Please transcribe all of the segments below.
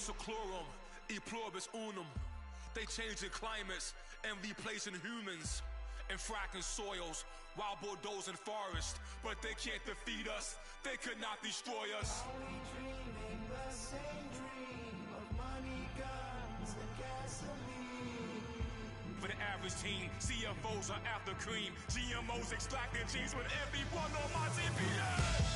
seclorum, e pluribus unum. They changing climates and replacing humans and fracking soils while bulldozing forests. But they can't defeat us, they could not destroy us. Are we dreaming the same dream of money, guns, and gasoline? For the average teen, CFOs are after cream. GMOs extracting genes with everyone on my TPS.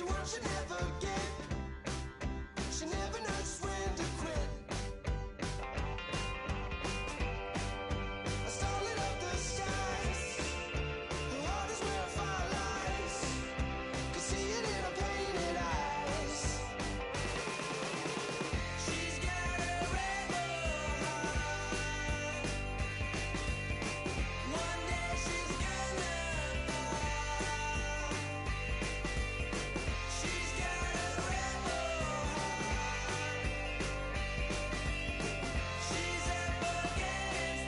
one should never get. She never knows when to quit. I started up the skies. Her heart is where fire lies. Could see it in her painted eyes. She's got a rebel heart. One day she's gonna fall. She's got a rebel heart. She's up against them all.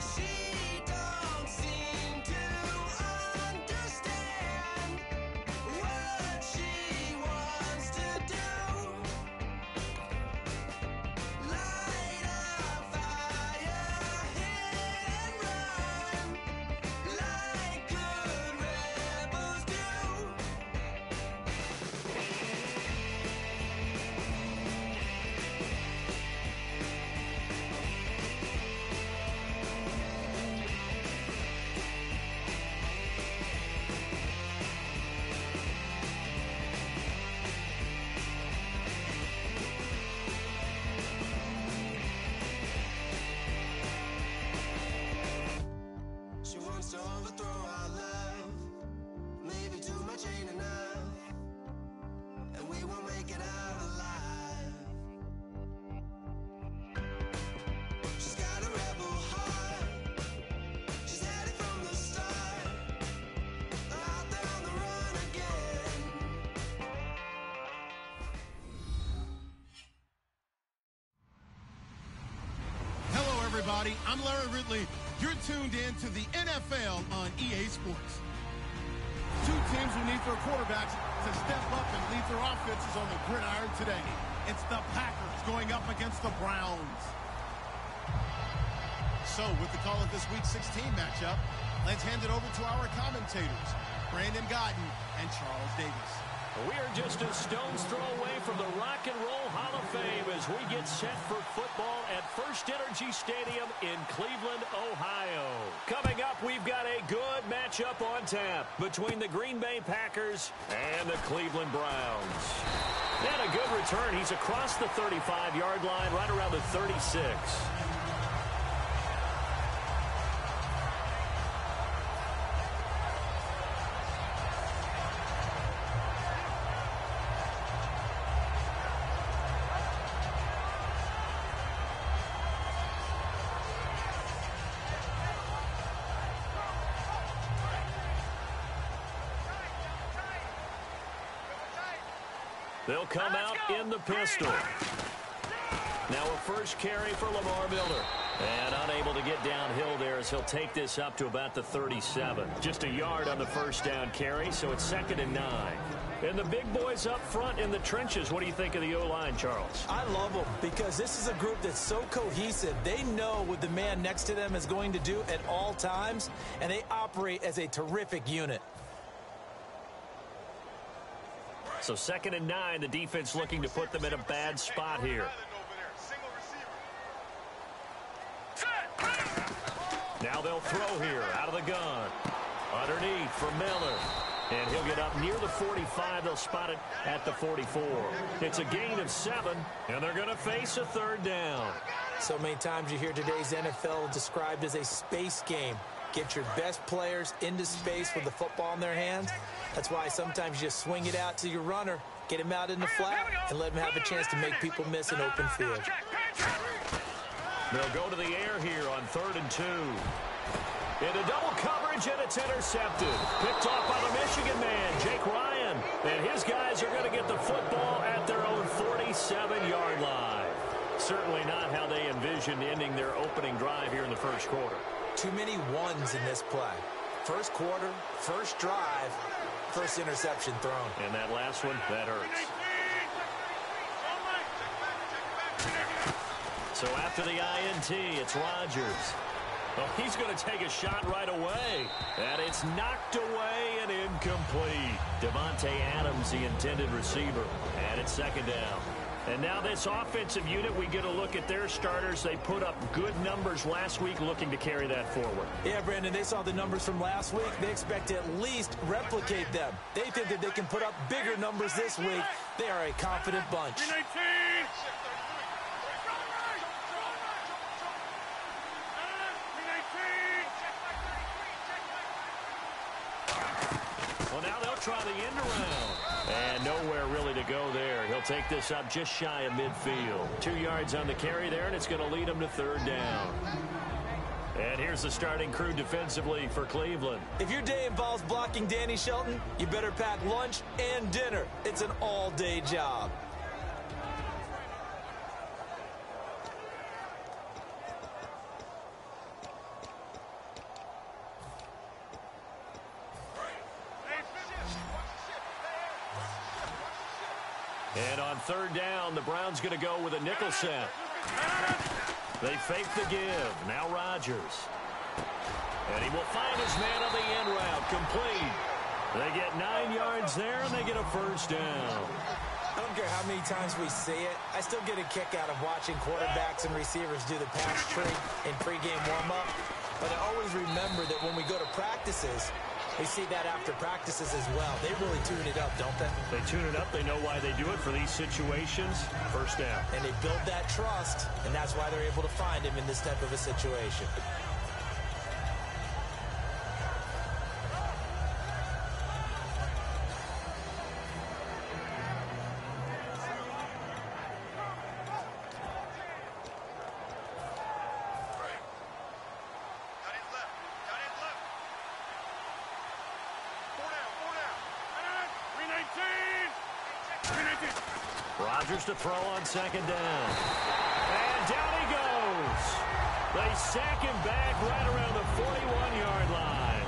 She don't seem to understand what she wants to do. Light a fire, hit and run, like good rebels do. She wants to overthrow our love. Maybe too much ain't enough, and we won't make it out alive. She's got a rebel heart. She's had it from the start. Out there on the run again. Hello, everybody. I'm Larry Ridley. You're tuned in to the NFL on EA Sports. Two teams will need their quarterbacks to step up and lead their offenses on the gridiron today. It's the Packers going up against the Browns. So, with the call of this Week 16 matchup, let's hand it over to our commentators, Brandon Guyton and Charles Davis. We are just a stone's throw away from the Rock and Roll Hall of Fame as we get set for football at First Energy Stadium in Cleveland, Ohio. Coming up, we've got a good matchup on tap between the Green Bay Packers and the Cleveland Browns. And a good return. He's across the 35-yard line, right around the 36. They'll come out in the pistol. Now a first carry for Lamar Miller. And unable to get downhill there as he'll take this up to about the 37. Just a yard on the first down carry, so it's 2nd and 9. And the big boys up front in the trenches. What do you think of the O-line, Charles? I love them because this is a group that's so cohesive. They know what the man next to them is going to do at all times, and they operate as a terrific unit. So 2nd and 9, the defense looking to put them in a bad spot here. Now they'll throw here out of the gun. Underneath for Miller. And he'll get up near the 45. They'll spot it at the 44. It's a gain of 7, and they're going to face a 3rd down. So many times you hear today's NFL described as a space game. Get your best players into space with the football in their hands. That's why sometimes you just swing it out to your runner, get him out in the flat, and let him have a chance to make people miss an open field. They'll go to the air here on 3rd and 2. Into double coverage, and it's intercepted. Picked off by the Michigan man, Jake Ryan. And his guys are going to get the football at their own 47-yard line. Certainly not how they envisioned ending their opening drive here in the first quarter. Too many ones in this play. First quarter, first drive, first interception thrown. And that last one, that hurts. So after the INT, it's Rodgers. Oh, he's going to take a shot right away. And it's knocked away and incomplete. Devontae Adams, the intended receiver. And it's second down. And now this offensive unit, we get a look at their starters. They put up good numbers last week, looking to carry that forward. Yeah, Brandon, they saw the numbers from last week. They expect to at least replicate them. They think that they can put up bigger numbers this week. They are a confident bunch. 319. Well, now they'll try the end around. And nowhere really to go there. He'll take this up just shy of midfield. 2 yards on the carry there, and it's going to lead him to third down. And here's the starting crew defensively for Cleveland. If your day involves blocking Danny Shelton, you better pack lunch and dinner. It's an all-day job. And on third down, the Browns going to go with a nickel set. They fake the give. Now Rodgers. And he will find his man on the end route. Complete. They get 9 yards there, and they get a first down. I don't care how many times we see it. I still get a kick out of watching quarterbacks and receivers do the pass tree in pregame warm-up. But I always remember that when we go to practices, we see that after practices as well. They really tune it up, don't they? They tune it up. They know why they do it for these situations. First down. And they build that trust, and that's why they're able to find him in this type of a situation. Rodgers to throw on second down. And down he goes. They sack him back right around the 41-yard line.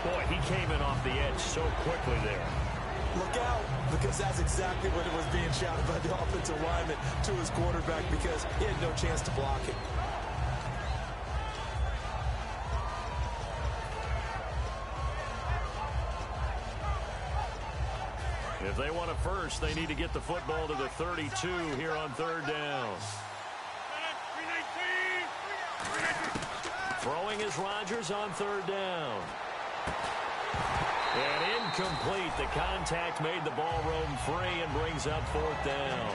Boy, he came in off the edge so quickly there. Look out, because that's exactly what it was being shouted by the offensive lineman to his quarterback, because he had no chance to block him. If they want a first, they need to get the football to the 32 here on third down. Throwing is Rodgers on third down. And incomplete. The contact made the ball roam free and brings up fourth down.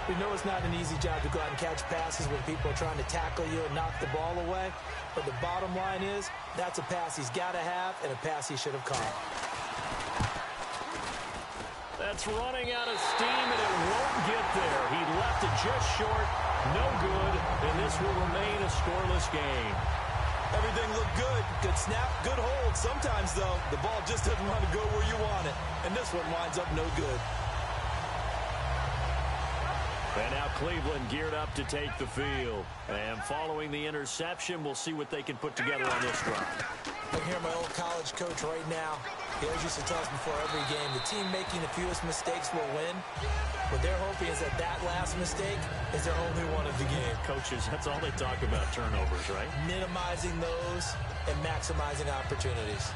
We know it's not an easy job to go out and catch passes when people are trying to tackle you and knock the ball away. But the bottom line is, that's a pass he's got to have and a pass he should have caught. That's running out of steam, and it won't get there. He left it just short. No good, and this will remain a scoreless game. Everything looked good. Good snap, good hold. Sometimes, though, the ball just doesn't want to go where you want it. And this one winds up no good. And now Cleveland geared up to take the field. And following the interception, we'll see what they can put together on this drive. I can hear my old college coach right now. He always used to tell us before every game, the team making the fewest mistakes will win. What they're hoping is that that last mistake is their only one of the game. Coaches, that's all they talk about, turnovers, right? Minimizing those and maximizing opportunities.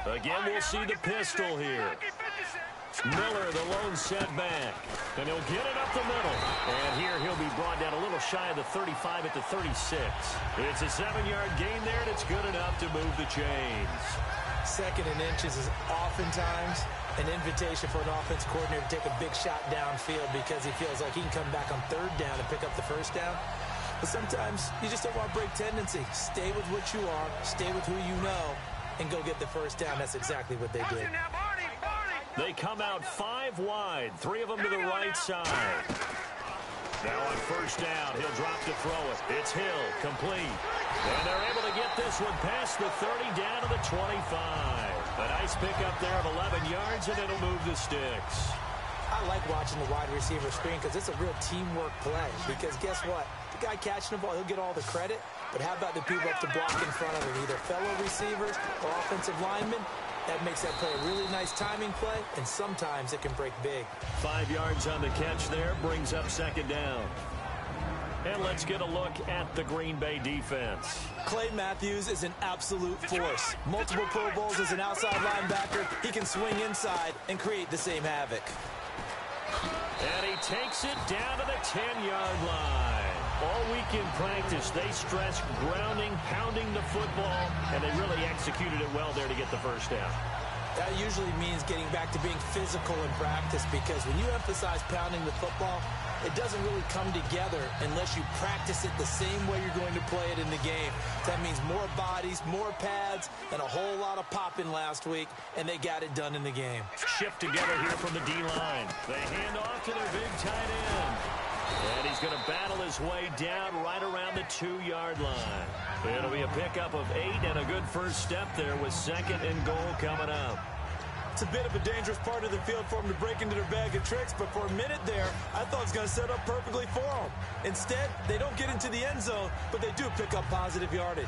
Again, we'll see the pistol here. Miller, the lone setback. And he'll get it up the middle. And here he'll be brought down a little shy of the 35 at the 36. It's a 7-yard gain there, and it's good enough to move the chains. Second and inches is oftentimes an invitation for an offense coordinator to take a big shot downfield because he feels like he can come back on third down and pick up the first down. But sometimes you just don't want to break tendency. Stay with what you are, stay with who you know, and go get the first down. That's exactly what they did. They come out 5 wide, 3 of them to the right side. Now on first down, he'll drop to throw it. It's Hill, complete. And they're able to get this one past the 30 down to the 25. A nice pickup there of 11 yards, and it'll move the sticks. I like watching the wide receiver screen because it's a real teamwork play. Because guess what? The guy catching the ball, he'll get all the credit. But how about the people up to block in front of him, either fellow receivers or offensive linemen? That makes that play a really nice timing play, and sometimes it can break big. 5 yards on the catch there, brings up second down. And let's get a look at the Green Bay defense. Clay Matthews is an absolute force. Multiple Pro Bowls as an outside linebacker. He can swing inside and create the same havoc. And he takes it down to the 10-yard line. All week in practice, they stressed grounding, pounding the football, and they really executed it well there to get the first down. That usually means getting back to being physical in practice, because when you emphasize pounding the football, it doesn't really come together unless you practice it the same way you're going to play it in the game. That means more bodies, more pads, and a whole lot of popping last week, and they got it done in the game. Shift together here from the D-line. They hand off to their big tight end. And he's going to battle his way down right around the 2-yard line. It'll be a pickup of 8 and a good first step there with 2nd and goal coming up. It's a bit of a dangerous part of the field for them to break into their bag of tricks, but for a minute there, I thought it was going to set up perfectly for them. Instead, they don't get into the end zone, but they do pick up positive yardage.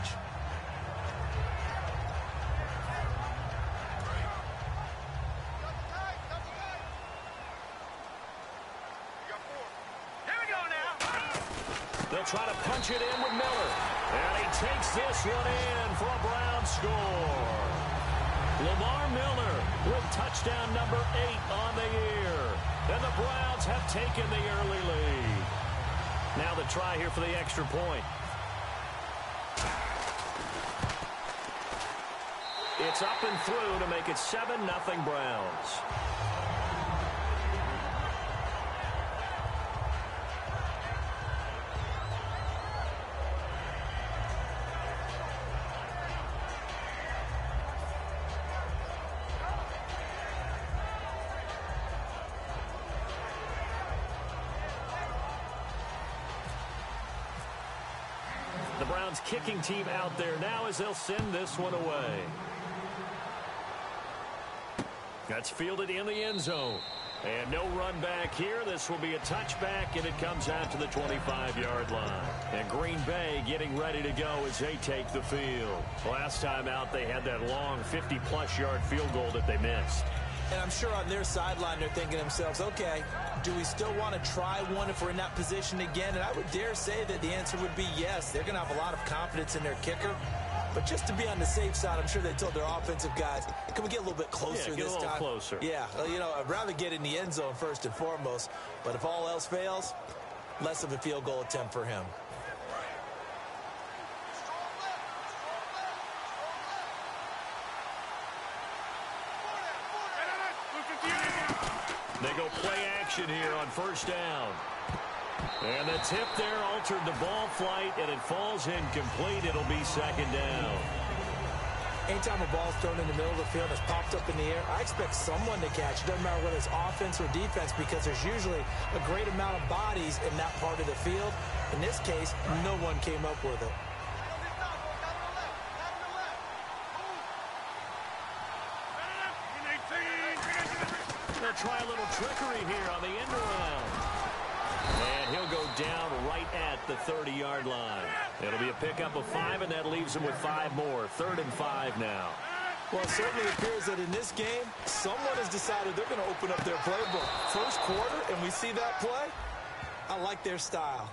They'll try to punch it in with Miller. And he takes this one in for a Brown score. Lamar Miller with touchdown number 8 on the year. And the Browns have taken the early lead. Now the try here for the extra point. It's up and through to make it 7-0 Browns. The Browns kicking team out there now as they'll send this one away. That's fielded in the end zone. And no run back here. This will be a touchback, and it comes out to the 25-yard line. And Green Bay getting ready to go as they take the field. Last time out, they had that long 50-plus yard field goal that they missed. And I'm sure on their sideline they're thinking to themselves, okay, do we still want to try one if we're in that position again? And I would dare say that the answer would be yes. They're going to have a lot of confidence in their kicker. But just to be on the safe side, I'm sure they told their offensive guys, can we get a little bit closer this time? Get a little closer. Yeah, you know, I'd rather get in the end zone first and foremost. But if all else fails, less of a field goal attempt for him. They go play action here on first down. And the tip there altered the ball flight, and it falls incomplete. It'll be second down. Anytime a ball's thrown in the middle of the field and it's popped up in the air, I expect someone to catch it. Doesn't matter whether it's offense or defense, because there's usually a great amount of bodies in that part of the field. In this case, no one came up with it. They'll try a little trickery here on the end around. And he'll go down right at the 30-yard line. It'll be a pickup of 5, and that leaves him with 5 more. 3rd and 5 now. Well, it certainly appears that in this game, someone has decided they're going to open up their playbook. First quarter, and we see that play. I like their style.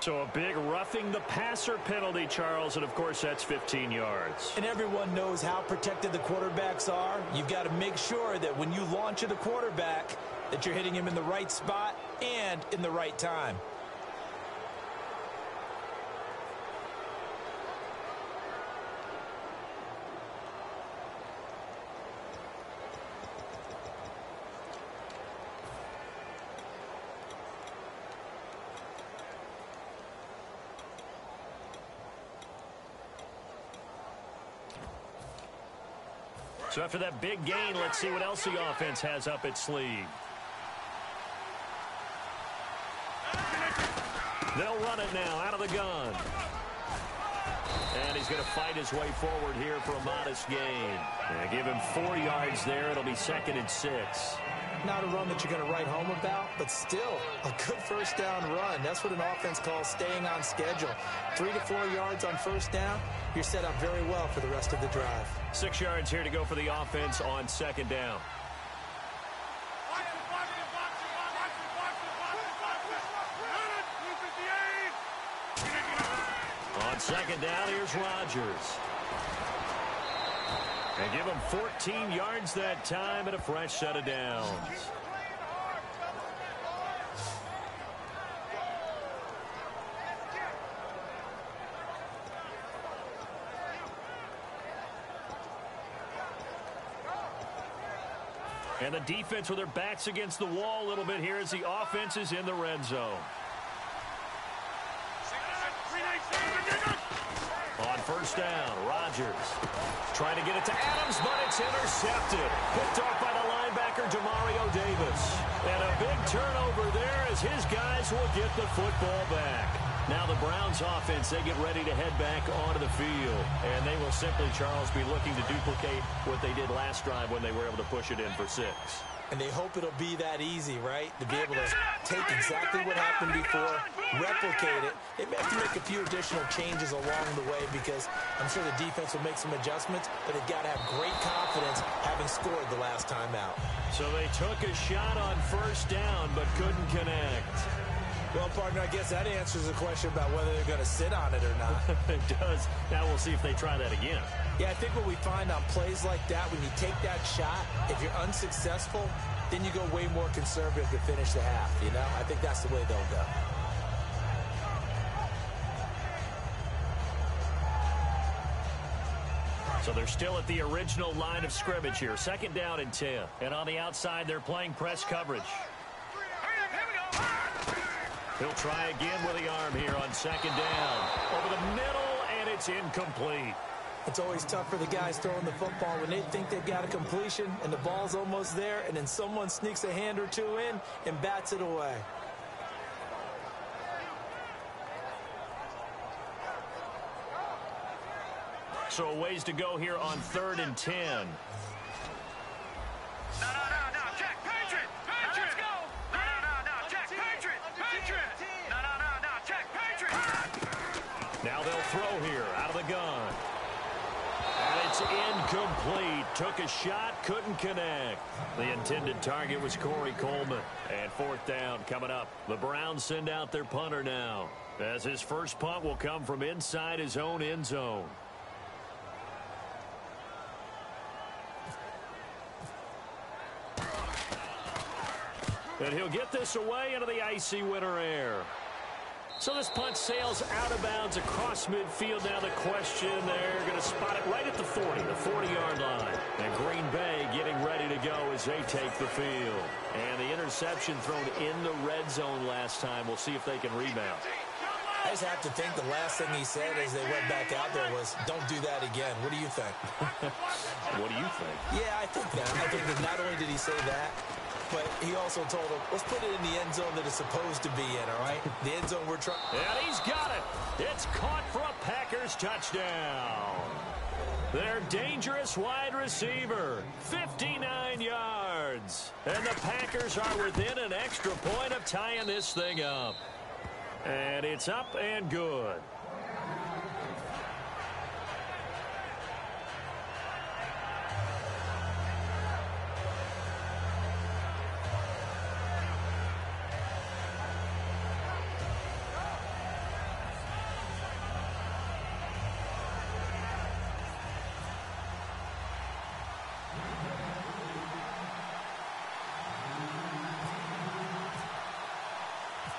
So a big roughing the passer penalty, Charles, and of course that's 15 yards. And everyone knows how protected the quarterbacks are. You've got to make sure that when you launch at a quarterback, that you're hitting him in the right spot and in the right time. So after that big gain, let's see what else the offense has up its sleeve. They'll run it now out of the gun. And he's going to fight his way forward here for a modest gain. Give him 4 yards there. It'll be 2nd and 6. Not a run that you're going to write home about, but still a good first down run. That's what an offense calls staying on schedule. 3 to 4 yards on first down, you're set up very well for the rest of the drive. 6 yards here to go for the offense on second down. On second down, here's Rodgers. And give him 14 yards that time and a fresh set of downs. And the defense with their backs against the wall a little bit here as the offense is in the red zone. On first down, Rodgers trying to get it to Adams, but it's intercepted. Picked off by the linebacker, Demario Davis. And a big turnover there as his guys will get the football back. Now the Browns offense, they get ready to head back onto the field. And they will simply, Charles, be looking to duplicate what they did last drive when they were able to push it in for 6. And they hope it'll be that easy, right? To be able to take exactly what happened before, replicate it. They may have to make a few additional changes along the way because I'm sure the defense will make some adjustments, but they've got to have great confidence having scored the last time out. So they took a shot on first down but couldn't connect. Well, partner, I guess that answers the question about whether they're going to sit on it or not. It does. Now we'll see if they try that again. Yeah, I think what we find on plays like that, when you take that shot, if you're unsuccessful, then you go way more conservative to finish the half, you know? I think that's the way they'll go. So they're still at the original line of scrimmage here. Second down and 10. And on the outside, they're playing press coverage. He'll try again with the arm here on second down. Over the middle, and it's incomplete. It's always tough for the guys throwing the football when they think they've got a completion and the ball's almost there, and then someone sneaks a hand or two in and bats it away. So a ways to go here on 3rd and 10. Now they'll throw here out of the gun. And it's incomplete. Took a shot, couldn't connect. The intended target was Corey Coleman. And 4th down coming up. The Browns send out their punter now, as his first punt will come from inside his own end zone. And he'll get this away into the icy winter air. So this punt sails out of bounds across midfield. Now the question, they're going to spot it right at the 40, the 40-yard line. And Green Bay getting ready to go as they take the field. And the interception thrown in the red zone last time. We'll see if they can rebound. I just have to think the last thing he said as they went back out there was, don't do that again. What do you think? What do you think? Yeah, I think that. I think that not only did he say that, but he also told him, let's put it in the end zone that it's supposed to be in, all right? The end zone we're trying. And he's got it. It's caught for a Packers touchdown. Their dangerous wide receiver, 59 yards. And the Packers are within an extra point of tying this thing up. And it's up and good.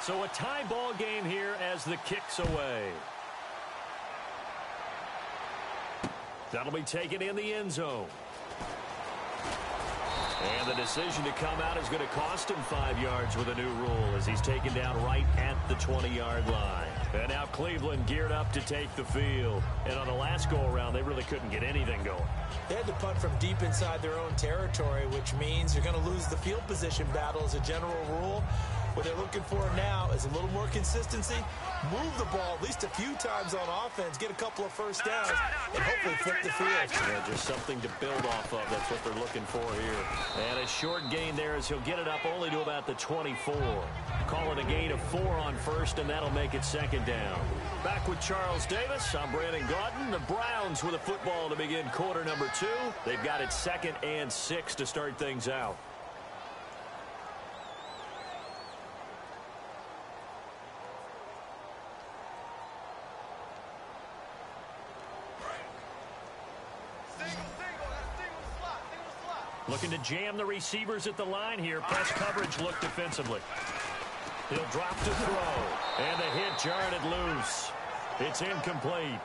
So a tie ball game here as the kick's away. That'll be taken in the end zone. And the decision to come out is going to cost him 5 yards with a new rule as he's taken down right at the 20-yard line. And now Cleveland geared up to take the field. And on the last go-around, they really couldn't get anything going. They had to punt from deep inside their own territory, which means you're going to lose the field position battle as a general rule. What they're looking for now is a little more consistency, move the ball at least a few times on offense, get a couple of first downs, and hopefully flip the field. Yeah, just something to build off of. That's what they're looking for here. And a short gain there as he'll get it up only to about the 24. Call it a gain of 4 on first, and that'll make it second down. Back with Charles Davis. I'm Brandon Gaudin. The Browns with a football to begin quarter number 2. They've got it 2nd and 6 to start things out. Looking to jam the receivers at the line here. Press coverage look defensively. He'll drop to throw. And the hit jarred it loose. It's incomplete.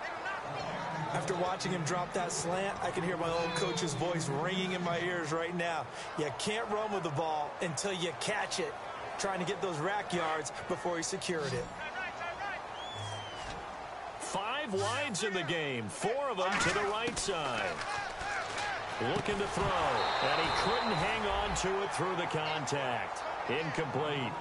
After watching him drop that slant, I can hear my old coach's voice ringing in my ears right now. You can't run with the ball until you catch it. Trying to get those rack yards before he secured it. 5 wides in the game. 4 of them to the right side. Looking to throw, and he couldn't hang on to it through the contact. Incomplete.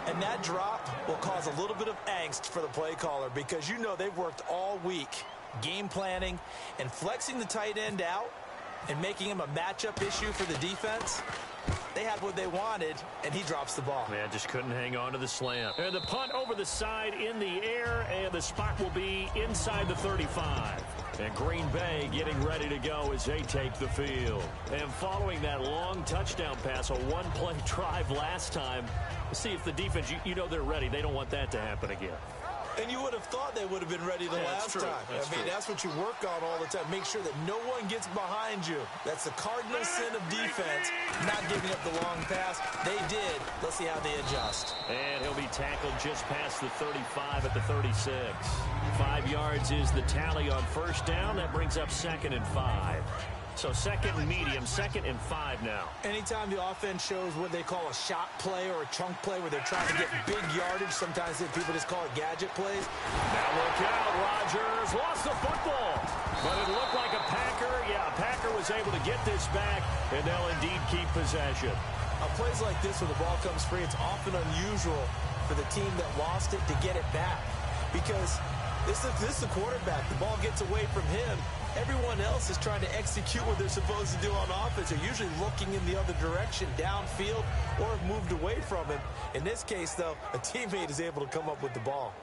And that drop will cause a little bit of angst for the play caller because you know they've worked all week game planning and flexing the tight end out and making him a matchup issue for the defense. They had what they wanted, and he drops the ball. Man, just couldn't hang on to the slant. And the punt over the side in the air, and the spot will be inside the 35. And Green Bay getting ready to go as they take the field. And following that long touchdown pass, a one-play drive last time, see if the defense, you know they're ready. They don't want that to happen again. And you would have thought they would have been ready the last time. That's what you work on all the time. Make sure that no one gets behind you. That's the cardinal sin of defense, not giving up the long pass. They did. Let's see how they adjust. And he'll be tackled just past the 35 at the 36. 5 yards is the tally on first down. That brings up 2nd and 5. So 2nd and medium, 2nd and 5 now. Anytime the offense shows what they call a shot play or a chunk play where they're trying to get big yardage, sometimes people just call it gadget plays. Now look out, Rodgers lost the football. But it looked like a Packer. Yeah, a Packer was able to get this back, and they'll indeed keep possession. On plays like this where the ball comes free, it's often unusual for the team that lost it to get it back. Because this is the quarterback. The ball gets away from him. Everyone else is trying to execute what they're supposed to do on offense. They're usually looking in the other direction, downfield, or have moved away from him. In this case, though, a teammate is able to come up with the ball.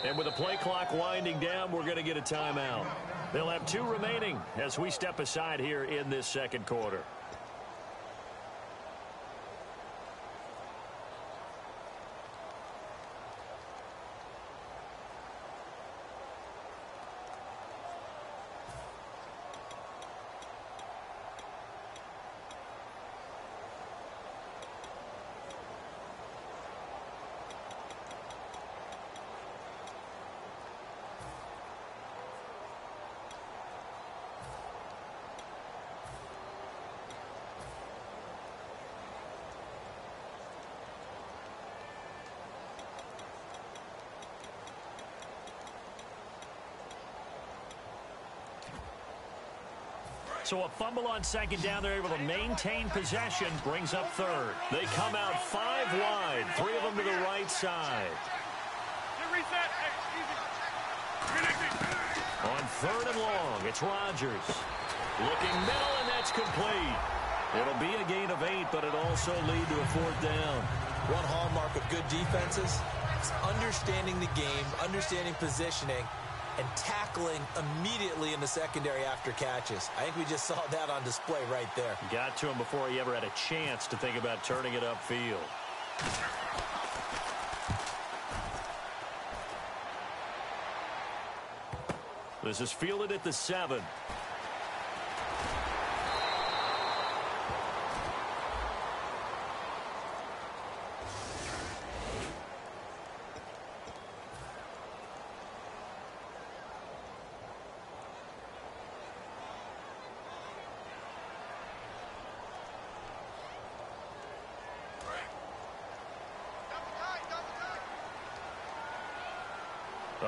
And with the play clock winding down, we're going to get a timeout. They'll have 2 remaining as we step aside here in this second quarter. So a fumble on second down. They're able to maintain possession. Brings up 3rd. They come out 5 wide. 3 of them to the right side. On 3rd and long, it's Rodgers. Looking middle, and that's complete. It'll be a gain of 8, but it'll also lead to a 4th down. One hallmark of good defenses is understanding the game, understanding positioning, and tackling immediately in the secondary after catches. I think we just saw that on display right there. Got to him before he ever had a chance to think about turning it upfield. This is fielded at the 7.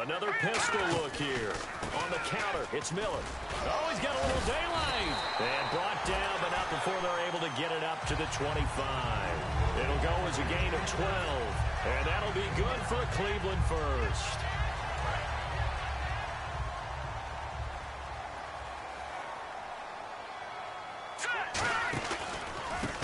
Another pistol look here. On the counter, it's Miller. Oh, he's got a little daylight. And brought down, but not before they're able to get it up to the 25. It'll go as a gain of 12. And that'll be good for a Cleveland first.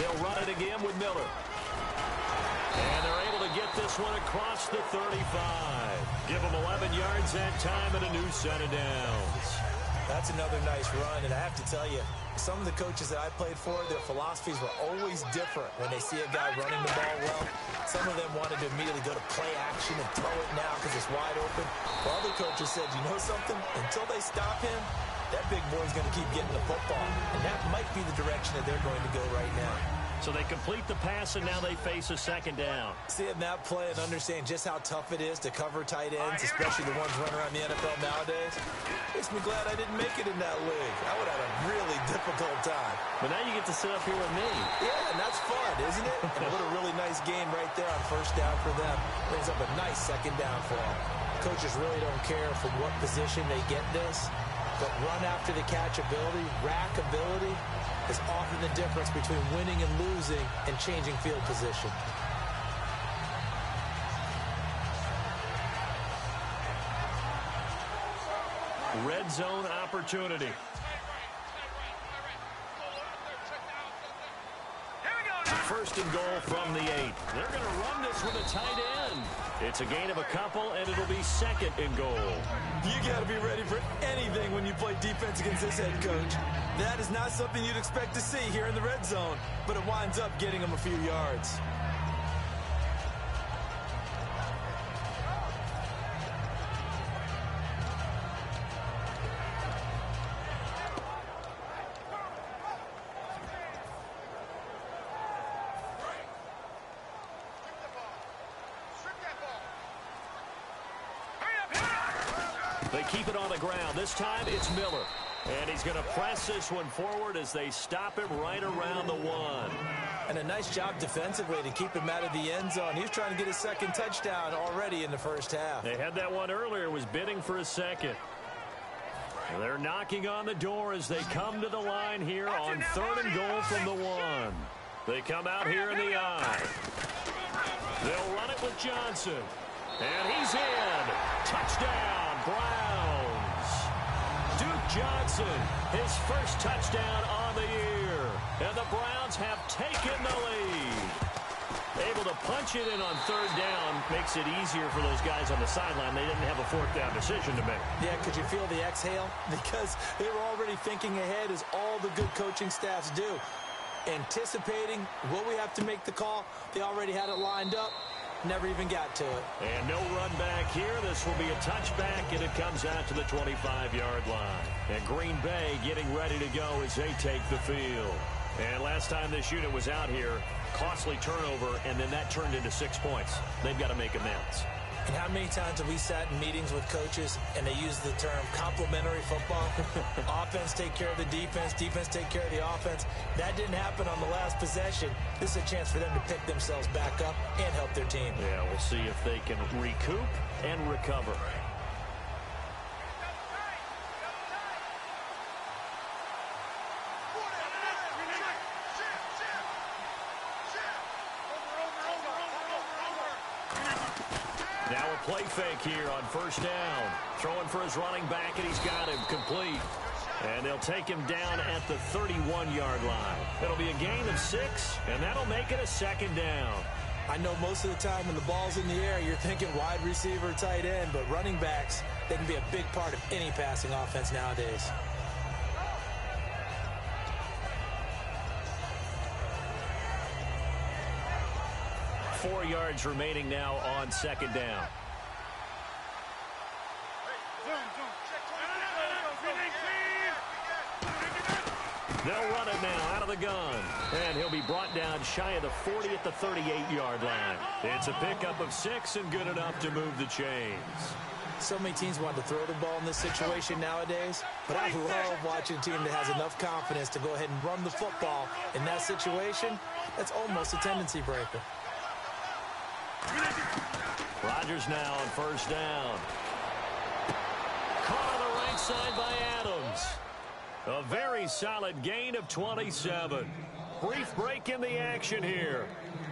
They'll run it again with Miller. And they're able to get this one across the 35. Give them 11 yards that time and a new set of downs. That's another nice run, and I have to tell you, some of the coaches that I played for, their philosophies were always different when they see a guy running the ball well. Some of them wanted to immediately go to play action and throw it now because it's wide open. While other coaches said, you know something? Until they stop him, that big boy's going to keep getting the football. And that might be the direction that they're going to go right now. So they complete the pass, and now they face a second down. Seeing that play and understand just how tough it is to cover tight ends, especially the ones running around the NFL nowadays, makes me glad I didn't make it in that league. I would have had a really difficult time. But now you get to sit up here with me. Yeah, and that's fun, isn't it? And what a really nice game right there on first down for them. Brings up a nice second down for them. Coaches really don't care from what position they get this, but run after the catch ability, rack ability, is often the difference between winning and losing and changing field position. Red zone opportunity. First and goal from the 8. They're going to run this with a tight end. It's a gain of a couple, and it'll be second and goal. You got to be ready for anything when you play defense against this head coach. That is not something you'd expect to see here in the red zone, but it winds up getting them a few yards. They keep it on the ground. This time it's Miller. And he's going to press this one forward as they stop him right around the 1. And a nice job defensively to keep him out of the end zone. He was trying to get his second touchdown already in the first half. They had that one earlier, was bidding for a second. And they're knocking on the door as they come to the line here on third and goal from the 1. They come out here in the I. They'll run it with Johnson. And he's in. Touchdown, Browns. Duke Johnson, his first touchdown on the year. And the Browns have taken the lead. Able to punch it in on third down makes it easier for those guys on the sideline. They didn't have a fourth down decision to make. Yeah, could you feel the exhale? Because they were already thinking ahead, as all the good coaching staffs do. Anticipating, will we have to make the call? They already had it lined up. Never even got to it. And no run back here. This will be a touchback, and it comes out to the 25-yard line. And Green Bay getting ready to go as they take the field. And last time this unit was out here, costly turnover, and then that turned into 6 points. They've got to make amends. And how many times have we sat in meetings with coaches and they use the term complementary football? Offense take care of the defense, defense take care of the offense. That didn't happen on the last possession. This is a chance for them to pick themselves back up and help their team. Yeah, we'll see if they can recoup and recover. Now a play fake here on first down. Throwing for his running back, and he's got him complete. And they'll take him down at the 31-yard line. It'll be a gain of 6, and that'll make it a second down. I know most of the time when the ball's in the air, you're thinking wide receiver, tight end, but running backs, they can be a big part of any passing offense nowadays. Four yards remaining now on second down. They'll run it now out of the gun. And he'll be brought down shy of the 40 at the 38-yard line. It's a pickup of 6 and good enough to move the chains. So many teams want to throw the ball in this situation nowadays, but I love watching a team that has enough confidence to go ahead and run the football. In that situation, that's almost a tendency breaker. Rodgers now on first down. right side by Adams. A very solid gain of 27. Brief break in the action here.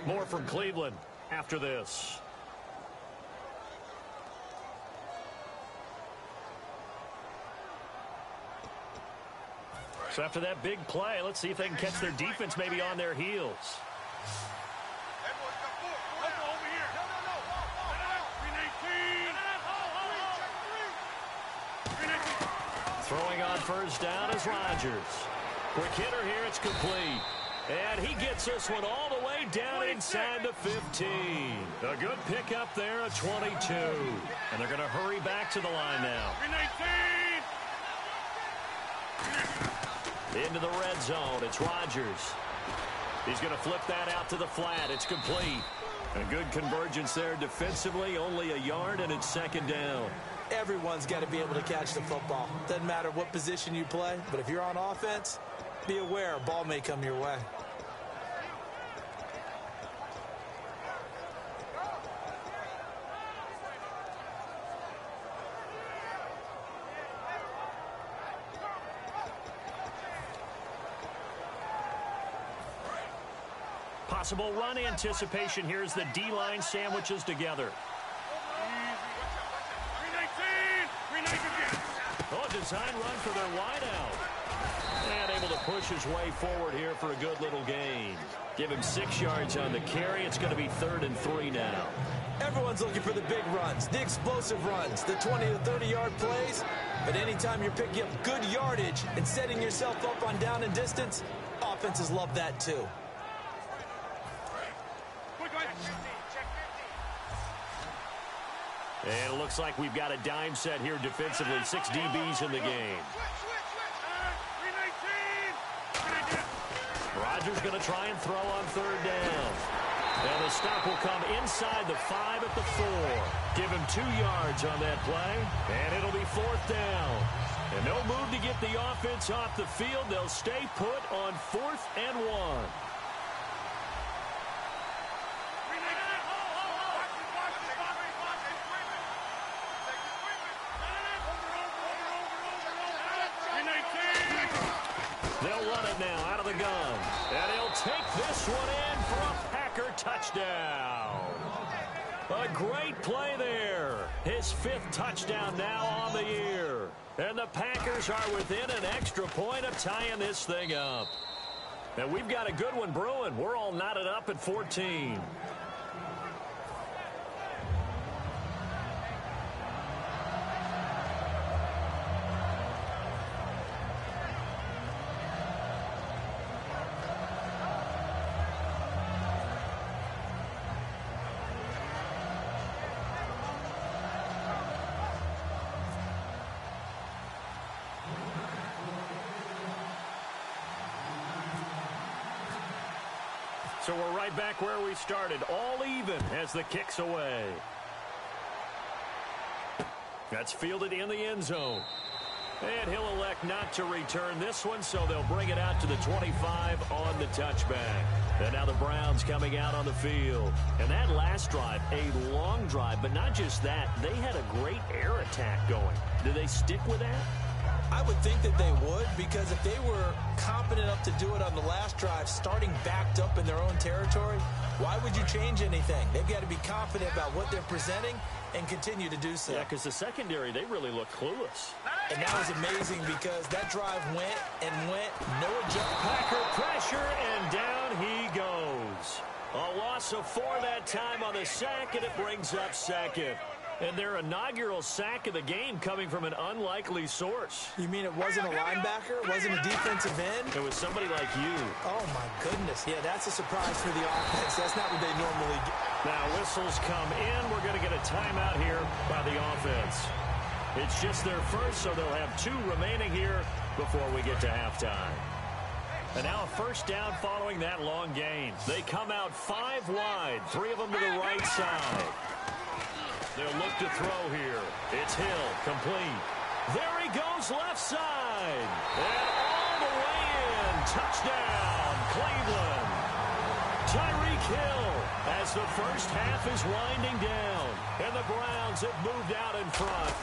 More from Cleveland after this. So after that big play, let's see if they can catch their defense maybe on their heels. Throwing on first down is Rodgers. Quick hitter here, it's complete. And he gets this one all the way down inside the 15. A good pickup there, a 22. And they're going to hurry back to the line now. Into the red zone, it's Rodgers. He's going to flip that out to the flat. It's complete. A good convergence there defensively, only a yard, and it's second down. Everyone's got to be able to catch the football. Doesn't matter what position you play, but if you're on offense, be aware a ball may come your way. Possible run anticipation here as the D-line sandwiches together. Oh, design run for their wideout. And able to push his way forward here for a good little gain. Give him 6 yards on the carry. It's going to be 3rd and 3 now. Everyone's looking for the big runs, the explosive runs, the 20 to 30-yard plays. But anytime you're picking up good yardage and setting yourself up on down and distance, offenses love that too. And it looks like we've got a dime set here defensively. 6 DBs in the game. Rodgers going to try and throw on 3rd down. And the stop will come inside the 5 at the 4. Give him 2 yards on that play. And it'll be 4th down. And no move to get the offense off the field. They'll stay put on 4th and 1. They'll run it now out of the gun. And he'll take this one in for a Packer touchdown. A great play there. His 5th touchdown now on the year. And the Packers are within an extra point of tying this thing up. And we've got a good one brewing. We're all knotted up at 14. So we're right back where we started, all even as the kick's away. That's fielded in the end zone. And he'll elect not to return this one, so they'll bring it out to the 25 on the touchback. And now the Browns coming out on the field. And that last drive, a long drive, but not just that. They had a great air attack going. Do they stick with that? I would think that they would, because if they were competent enough to do it on the last drive, starting backed up in their own territory, why would you change anything? They've got to be confident about what they're presenting and continue to do so. Yeah, because the secondary, they really look clueless. And that was amazing because that drive went and went, no adjustment. Packer pressure, and down he goes. A loss of 4 that time on the sack, and it brings up 2nd. And their inaugural sack of the game coming from an unlikely source. You mean it wasn't a linebacker? It wasn't a defensive end? It was somebody like you. Oh, my goodness. Yeah, that's a surprise for the offense. That's not what they normally get. Now whistles come in. We're going to get a timeout here by the offense. It's just their first, so they'll have 2 remaining here before we get to halftime. And now a first down following that long gain. They come out 5 wide, 3 of them to the right side. They'll look to throw here. It's Hill, complete. There he goes, left side. And all the way in. Touchdown, Cleveland. Tyreek Hill as the first half is winding down. And the Browns have moved out in front.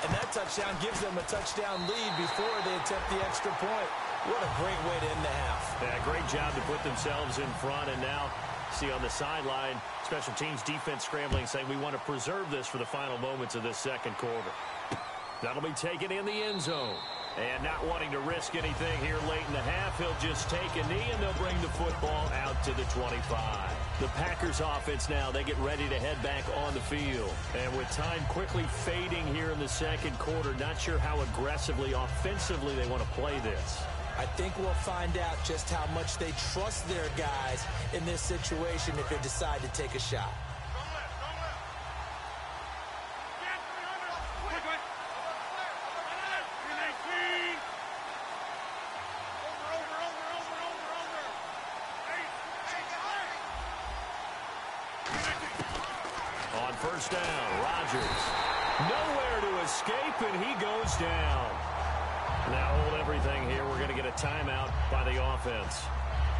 And that touchdown gives them a touchdown lead before they attempt the extra point. What a great way to end the half. Yeah, great job to put themselves in front. And now, see on the sideline, special teams defense scrambling, saying we want to preserve this for the final moments of this second quarter. That'll be taken in the end zone. And not wanting to risk anything here late in the half, he'll just take a knee, and they'll bring the football out to the 25. The Packers offense now, they get ready to head back on the field. And with time quickly fading here in the second quarter, not sure how aggressively, offensively they want to play this. I think we'll find out just how much they trust their guys in this situation if they decide to take a shot. On first down, Rodgers. Nowhere to escape, and he goes down. Now hold everything here. We're going to get a timeout by the offense.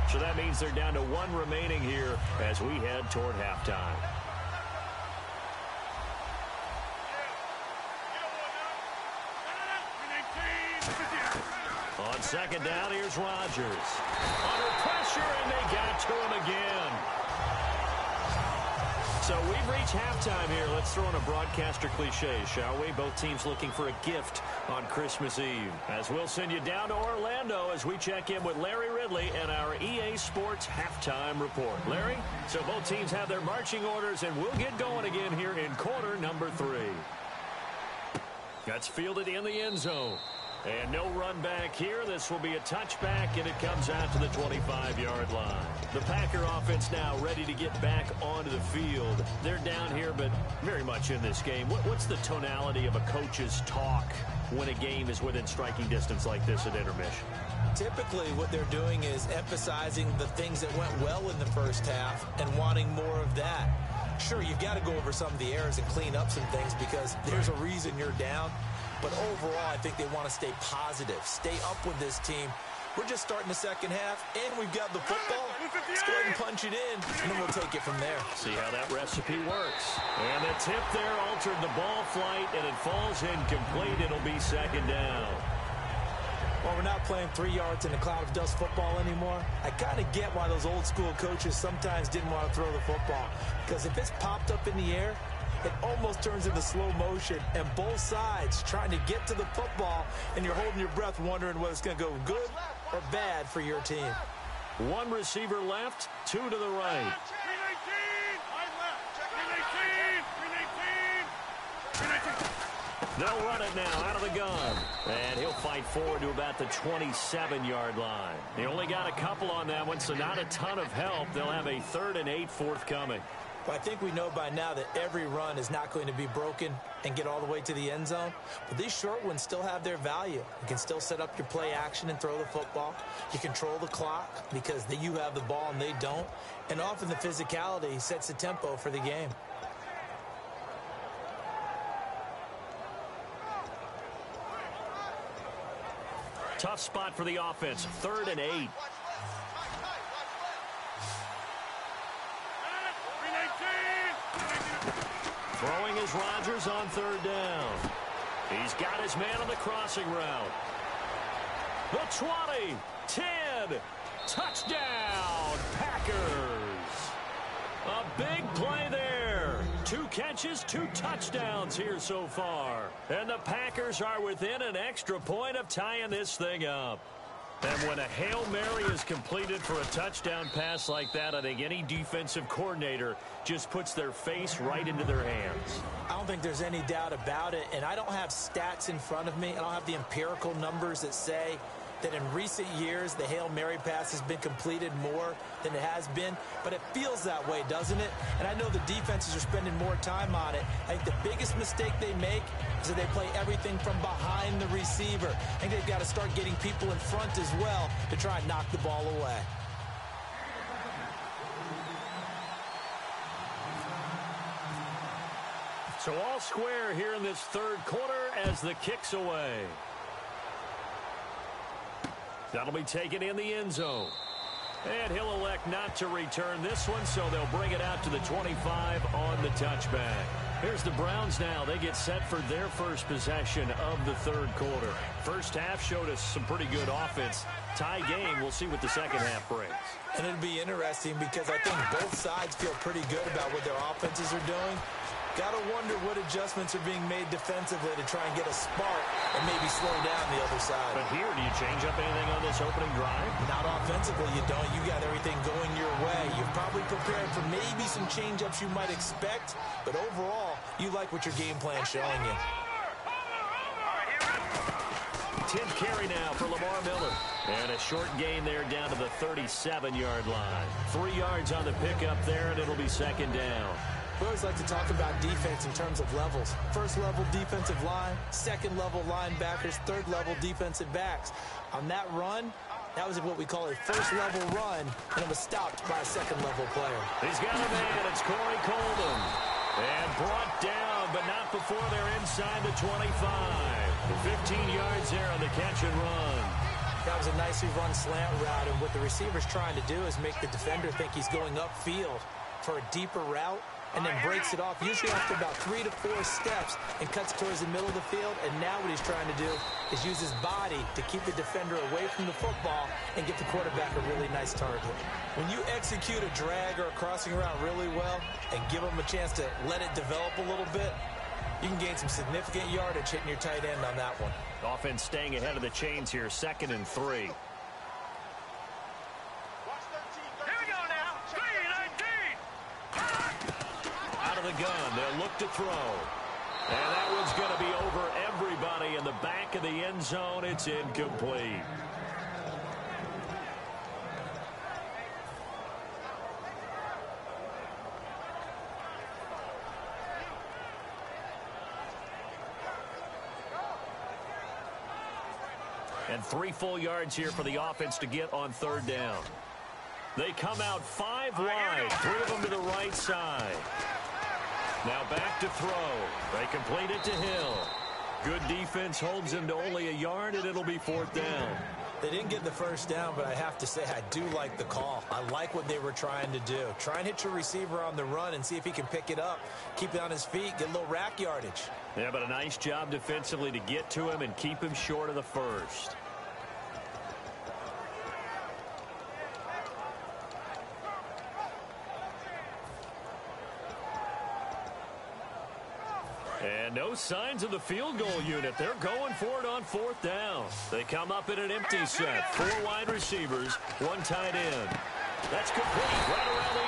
So that means they're down to one remaining here as we head toward halftime. On second down, here's Rodgers. Under pressure, and they got to him again. So we've reached halftime here. Let's throw in a broadcaster cliche, shall we? Both teams looking for a gift on Christmas Eve. As we'll send you down to Orlando as we check in with Larry Ridley and our EA Sports Halftime Report. Larry, so both teams have their marching orders, and we'll get going again here in quarter number 3. That's fielded in the end zone. And no run back here. This will be a touchback, and it comes out to the 25-yard line. The Packer offense now ready to get back onto the field. They're down here, but very much in this game. What's the tonality of a coach's talk when a game is within striking distance like this at intermission? Typically, what they're doing is emphasizing the things that went well in the first half and wanting more of that. Sure, you've got to go over some of the errors and clean up some things because there's a reason you're down. But overall, I think they want to stay positive, stay up with this team. We're just starting the second half, and we've got the football. Let's go ahead and punch it in, and then we'll take it from there. See how that recipe works. And the tip there altered the ball flight, and it falls incomplete. It'll be second down. Well, we're not playing 3 yards in a cloud of dust football anymore. I kind of get why those old school coaches sometimes didn't want to throw the football. Because if it's popped up in the air, it almost turns into slow motion, and both sides trying to get to the football, and you're holding your breath wondering whether it's going to go good or bad for your team. One receiver left, 2 to the right. They'll run it now out of the gun. And he'll fight forward to about the 27-yard line. They only got a couple on that one, so not a ton of help. They'll have a 3rd and 8 forthcoming. Well, I think we know by now that every run is not going to be broken and get all the way to the end zone. But these short ones still have their value. You can still set up your play action and throw the football. You control the clock because you have the ball and they don't. And often the physicality sets the tempo for the game. Tough spot for the offense, 3rd and 8. Throwing is Rodgers on 3rd down. He's got his man on the crossing route. The 20, 10, touchdown, Packers. A big play there. 2 catches, 2 touchdowns here so far. And the Packers are within an extra point of tying this thing up. And when a Hail Mary is completed for a touchdown pass like that, I think any defensive coordinator just puts their face right into their hands. I don't think there's any doubt about it, and I don't have stats in front of me. I don't have the empirical numbers that say that in recent years the Hail Mary pass has been completed more than it has been, but it feels that way, doesn't it? And I know the defenses are spending more time on it. I think the biggest mistake they make is that they play everything from behind the receiver. I think they've got to start getting people in front as well to try and knock the ball away. So all square here in this 3rd quarter as the kick's away. That'll be taken in the end zone. And he'll elect not to return this one, so they'll bring it out to the 25 on the touchback. Here's the Browns now. They get set for their first possession of the third quarter. First half showed us some pretty good offense. Tie game. We'll see what the second half brings. And it'll be interesting because I think both sides feel pretty good about what their offenses are doing. Got to wonder what adjustments are being made defensively to try and get a spark and maybe slow down the other side. But here, do you change up anything on this opening drive? Not offensively, you don't. You got everything going your way. You've probably prepared for maybe some change-ups you might expect, but overall, you like what your game plan is showing you. 10th carry now for Lamar Miller. And a short gain there down to the 37-yard line. 3 yards on the pickup there, and it'll be second down. We always like to talk about defense in terms of levels. First level defensive line, second level linebackers, third level defensive backs. On that run, that was what we call a first level run, and it was stopped by a second level player. He's got a man. It's Corey Coleman. And brought down, but not before they're inside the 25. 15 yards there on the catch and run. That was a nicely run slant route, and what the receiver's trying to do is make the defender think he's going upfield for a deeper route, and then breaks it off, usually after about 3 to 4 steps, and cuts towards the middle of the field. And now what he's trying to do is use his body to keep the defender away from the football and get the quarterback a really nice target. When you execute a drag or a crossing route really well and give him a chance to let it develop a little bit, you can gain some significant yardage hitting your tight end on that one. Offense staying ahead of the chains here, 2nd and 3. The gun. They'll look to throw. And that one's going to be over everybody in the back of the end zone. It's incomplete. And 3 full yards here for the offense to get on third down. They come out 5 wide, 3 of them to the right side. Now back to throw. They complete it to Hill. Good defense holds him to only a yard, and it'll be 4th down. They didn't get the first down, but I have to say I do like the call. I like what they were trying to do. Try and hit your receiver on the run and see if he can pick it up. Keep it on his feet, get a little rack yardage. Yeah, but a nice job defensively to get to him and keep him short of the first. And no signs of the field goal unit. They're going for it on 4th down. They come up in an empty set. 4 wide receivers, 1 tight end. That's complete right around the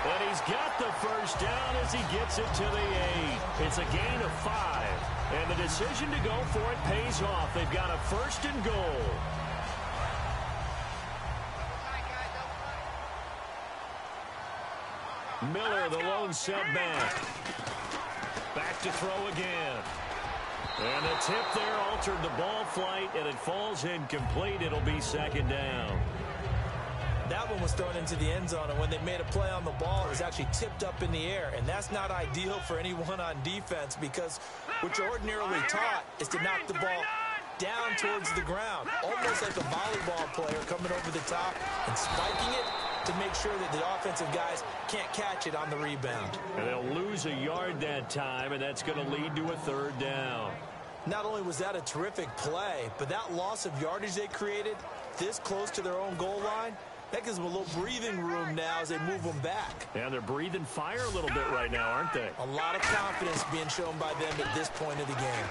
8. And he's got the first down as he gets it to the 8. It's a gain of 5. And the decision to go for it pays off. They've got a 1st and goal. Miller, the lone setback. Back to throw again. And the tip there altered the ball flight, and it falls incomplete. It'll be 2nd down. That one was thrown into the end zone, and when they made a play on the ball, it was actually tipped up in the air. And that's not ideal for anyone on defense, because what you're ordinarily taught is to knock the ball down towards the ground, almost like a volleyball player coming over the top and spiking it to make sure that the offensive guys can't catch it on the rebound. And they'll lose a yard that time, and that's going to lead to a 3rd down. Not only was that a terrific play, but that loss of yardage they created this close to their own goal line, that gives them a little breathing room now as they move them back. And they're breathing fire a little bit right now, aren't they? A lot of confidence being shown by them at this point of the game.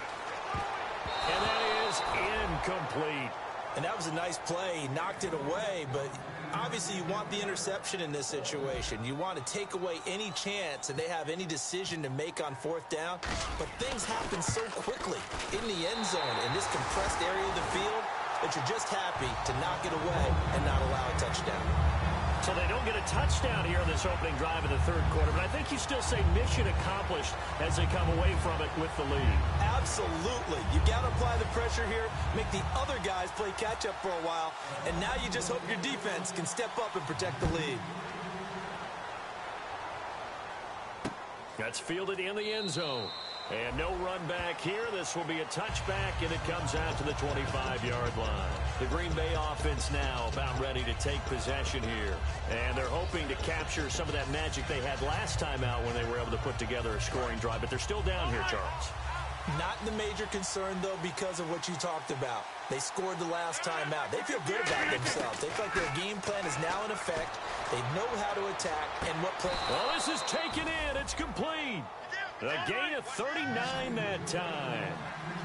And that is incomplete. And that was a nice play. He knocked it away, but obviously you want the interception in this situation. You want to take away any chance that they have any decision to make on 4th down. But things happen so quickly in the end zone in this compressed area of the field that you're just happy to knock it away and not allow a touchdown. So they don't get a touchdown here in this opening drive in the 3rd quarter, but I think you still say mission accomplished as they come away from it with the lead. Absolutely. You got to apply the pressure here, make the other guys play catch-up for a while, and now you just hope your defense can step up and protect the lead. That's fielded in the end zone. And no run back here. This will be a touchback, and it comes out to the 25-yard line. The Green Bay offense now about ready to take possession here. And they're hoping to capture some of that magic they had last time out when they were able to put together a scoring drive. But they're still down here, Charles. Not the major concern, though, because of what you talked about. They scored the last time out. They feel good about themselves. They feel like their game plan is now in effect. They know how to attack and what play. Well, this is taken in. It's complete. A gain of 39 that time.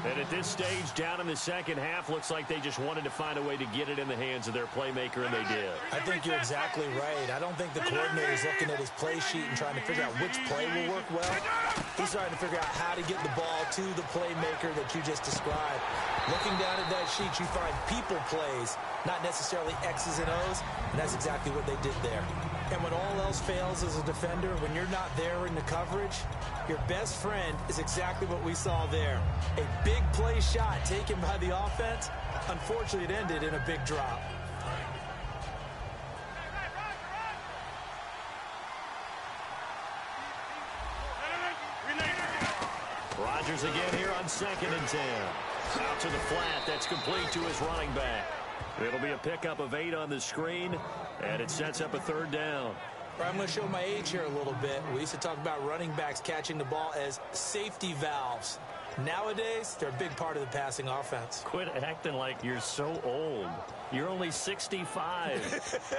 And at this stage, down in the second half, looks like they just wanted to find a way to get it in the hands of their playmaker, and they did. I think you're exactly right. I don't think the coordinator's looking at his play sheet and trying to figure out which play will work well. He's trying to figure out how to get the ball to the playmaker that you just described. Looking down at that sheet, you find people plays, not necessarily X's and O's, and that's exactly what they did there. And when all else fails as a defender, when you're not there in the coverage, your best friend is exactly what we saw there. A big play shot taken by the offense. Unfortunately, it ended in a big drop. Rodgers again here on 2nd and 10. Out to the flat. That's complete to his running back. It'll be a pickup of 8 on the screen, and it sets up a 3rd down. I'm going to show my age here a little bit. We used to talk about running backs catching the ball as safety valves. Nowadays, they're a big part of the passing offense. Quit acting like you're so old. You're only 65.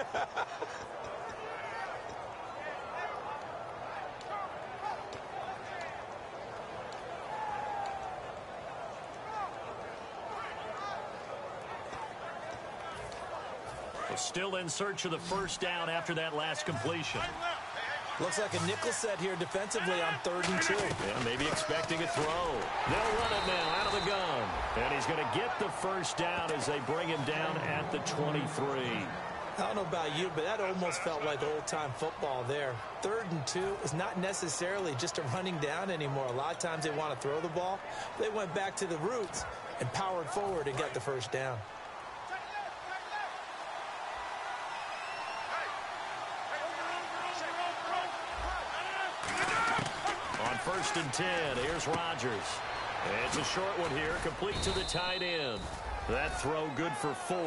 Still in search of the 1st down after that last completion. Looks like a nickel set here defensively on 3rd and 2. Yeah, maybe expecting a throw. They'll run it now out of the gun. And he's going to get the 1st down as they bring him down at the 23. I don't know about you, but that almost felt like old-time football there. 3rd and 2 is not necessarily just a running down anymore. A lot of times they want to throw the ball. They went back to the roots and powered forward and got the 1st down. On 1st and 10, here's Rodgers. It's a short one here, complete to the tight end. That throw good for 4.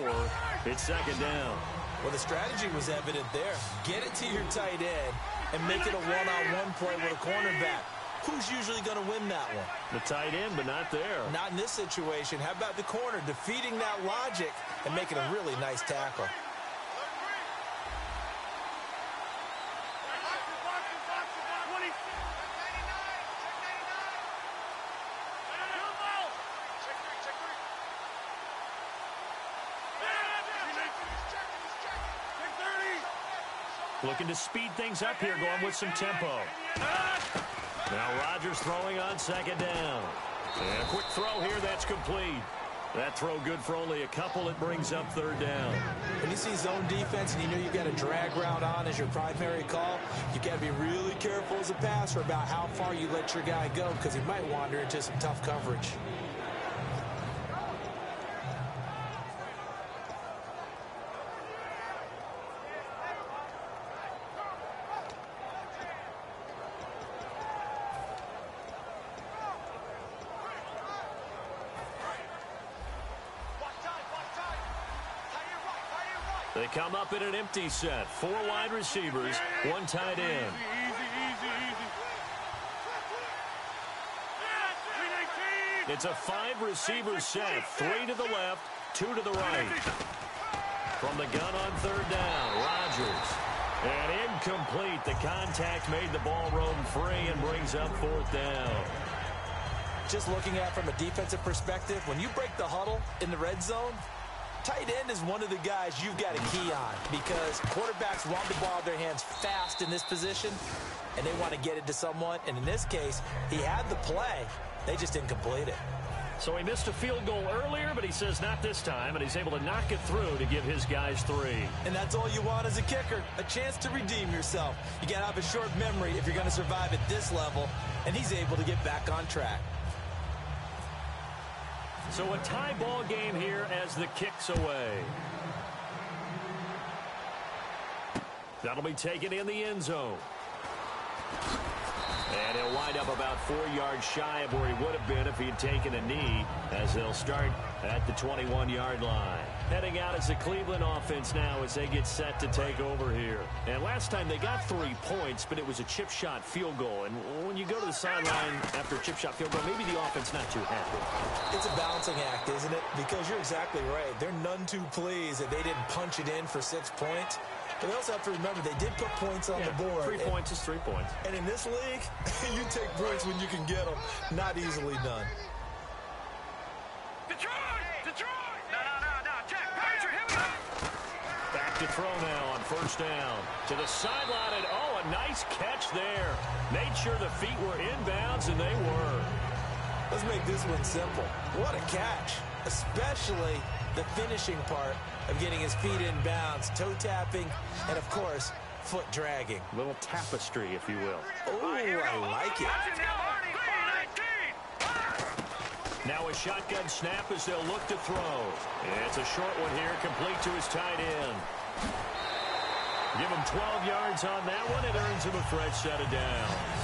It's 2nd down. Well, the strategy was evident there. Get it to your tight end and make it a one-on-one play with a cornerback. Who's usually going to win that one? The tight end, but not there. Not in this situation. How about the corner defeating that logic and making a really nice tackle? Looking to speed things up here, going with some tempo. Now Rodgers throwing on 2nd down. And a quick throw here, that's complete. That throw good for only a couple. It brings up 3rd down. When you see zone defense and you know you've got a drag route on as your primary call, you've got to be really careful as a passer about how far you let your guy go because he might wander into some tough coverage. They come up in an empty set. 4 wide receivers, 1 tight end. It's a 5-receiver set. 3 to the left, 2 to the right. From the gun on 3rd down, Rodgers. And incomplete. The contact made the ball roam free and brings up 4th down. Just looking at it from a defensive perspective, when you break the huddle in the red zone, tight end is one of the guys you've got a key on because quarterbacks want the ball in their hands fast in this position, and they want to get it to someone. And in this case, he had the play. They just didn't complete it. So he missed a field goal earlier, but he says not this time, and he's able to knock it through to give his guys 3. And that's all you want as a kicker, a chance to redeem yourself. You got to have a short memory if you're going to survive at this level, and he's able to get back on track. So a tie ball game here as the kick's away. That'll be taken in the end zone. And he'll wind up about 4 yards shy of where he would have been if he had taken a knee, as they'll start at the 21-yard line. Heading out is the Cleveland offense now as they get set to take over here. And last time they got 3 points, but it was a chip shot field goal. And when you go to the sideline after a chip shot field goal, maybe the offense not too happy. It's a balancing act, isn't it? Because you're exactly right. They're none too pleased that they didn't punch it in for 6 points. But they also have to remember they did put points on the board. 3 points is 3 points. And in this league, you take points when you can get them. Not easily done. Detroit! No, Jack, Patrick, here we go! Back to throw now on first down. To the sideline, and a nice catch there. Made sure the feet were inbounds, and they were. Let's make this one simple. What a catch, especially the finishing part of getting his feet in bounds, toe tapping, and of course, foot dragging. A little tapestry, if you will. Oh, I like it. Now a shotgun snap as they'll look to throw. It's a short one here, complete to his tight end. Give him 12 yards on that one. It earns him a fresh set of downs.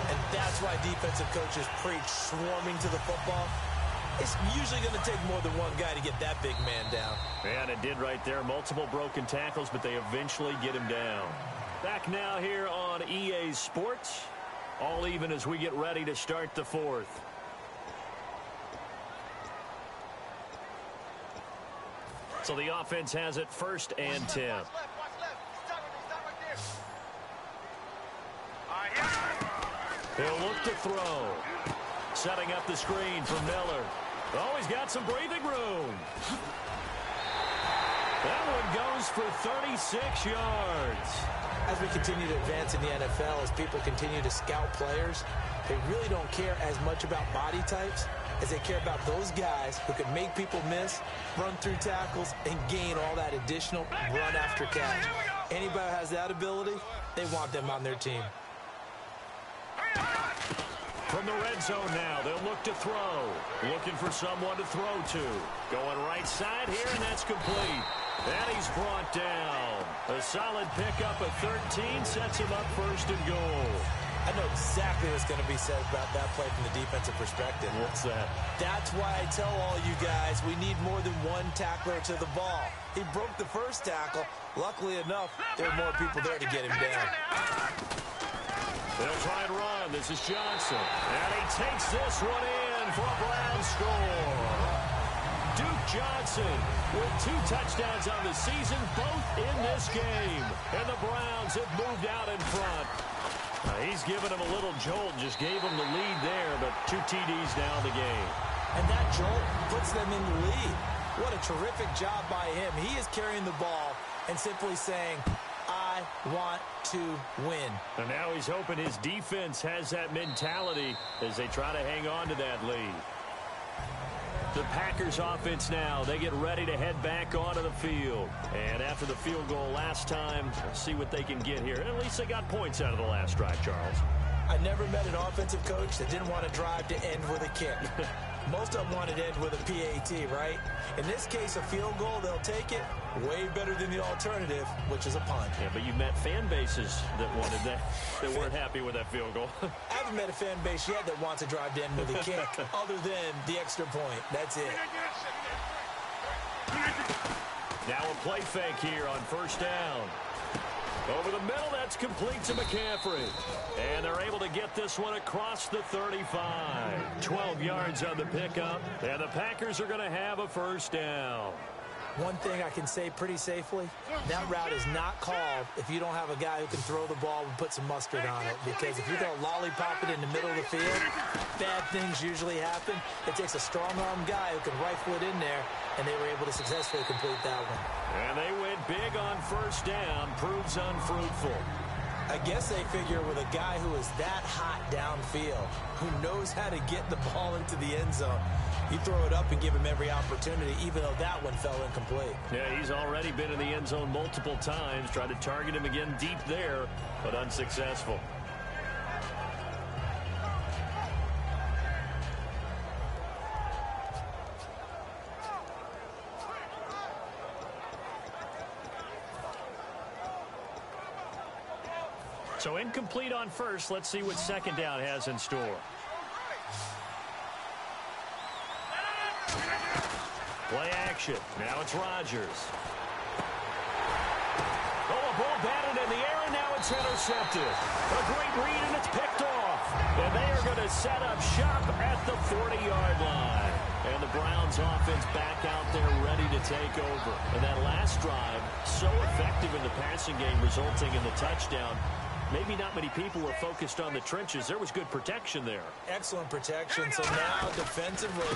And that's why defensive coaches preach swarming to the football. It's usually going to take more than one guy to get that big man down. And it did right there. Multiple broken tackles, but they eventually get him down. Back now here on EA Sports. All even as we get ready to start the fourth. So the offense has it 1st and 10. He'll look to throw. Setting up the screen for Miller. Oh, he's got some breathing room. That one goes for 36 yards. As we continue to advance in the NFL, as people continue to scout players, they really don't care as much about body types as they care about those guys who can make people miss, run through tackles, and gain all that additional run after catch. Anybody who has that ability, they want them on their team. From the red zone now, they'll look to throw. Looking for someone to throw to. Going right side here, and that's complete. And he's brought down. A solid pickup of 13 sets him up 1st and goal. I know exactly what's going to be said about that play from the defensive perspective. What's that? That's why I tell all you guys we need more than one tackler to the ball. He broke the first tackle. Luckily enough, there were more people there to get him down. They'll try and run. This is Johnson. And he takes this one in for a Brown score. Duke Johnson with 2 touchdowns on the season, both in this game. And the Browns have moved out in front. He's given him a little jolt, just gave him the lead there, but 2 TDs now in the game. And that jolt puts them in the lead. What a terrific job by him. He is carrying the ball and simply saying, I want to win. And now he's hoping his defense has that mentality as they try to hang on to that lead. The Packers offense now, they get ready to head back onto the field. And after the field goal last time, let's see what they can get here. And at least they got points out of the last drive, Charles. I never met an offensive coach that didn't want to drive to end with a kick. Most of them want to end with a PAT, right? In this case, a field goal, they'll take it. Way better than the alternative, which is a punt. Yeah, but you met fan bases that wanted that, that weren't happy with that field goal. I haven't met a fan base yet that wants to drive to end with a kick, other than the extra point. That's it. Now a play fake here on 1st down. Over the middle, that's complete to McCaffrey. And they're able to get this one across the 35. 12 yards on the pickup. And the Packers are going to have a 1st down. One thing I can say pretty safely, that route is not called if you don't have a guy who can throw the ball and put some mustard on it. Because if you're going to lollipop it in the middle of the field, bad things usually happen. It takes a strong-arm guy who can rifle it in there, and they were able to successfully complete that one. And they went big on 1st down, proves unfruitful. I guess they figure with a guy who is that hot downfield, who knows how to get the ball into the end zone, you throw it up and give him every opportunity, even though that one fell incomplete. Yeah, he's already been in the end zone multiple times, tried to target him again deep there, but unsuccessful. So incomplete on first. Let's see what second down has in store. Play action. Now it's Rodgers. Oh, a ball batted in the air, and now it's intercepted. A great read, and it's picked off. And they are going to set up shop at the 40-yard line. And the Browns offense back out there ready to take over. And that last drive, so effective in the passing game, resulting in the touchdown. Maybe not many people were focused on the trenches. There was good protection there. Excellent protection. So now defensively,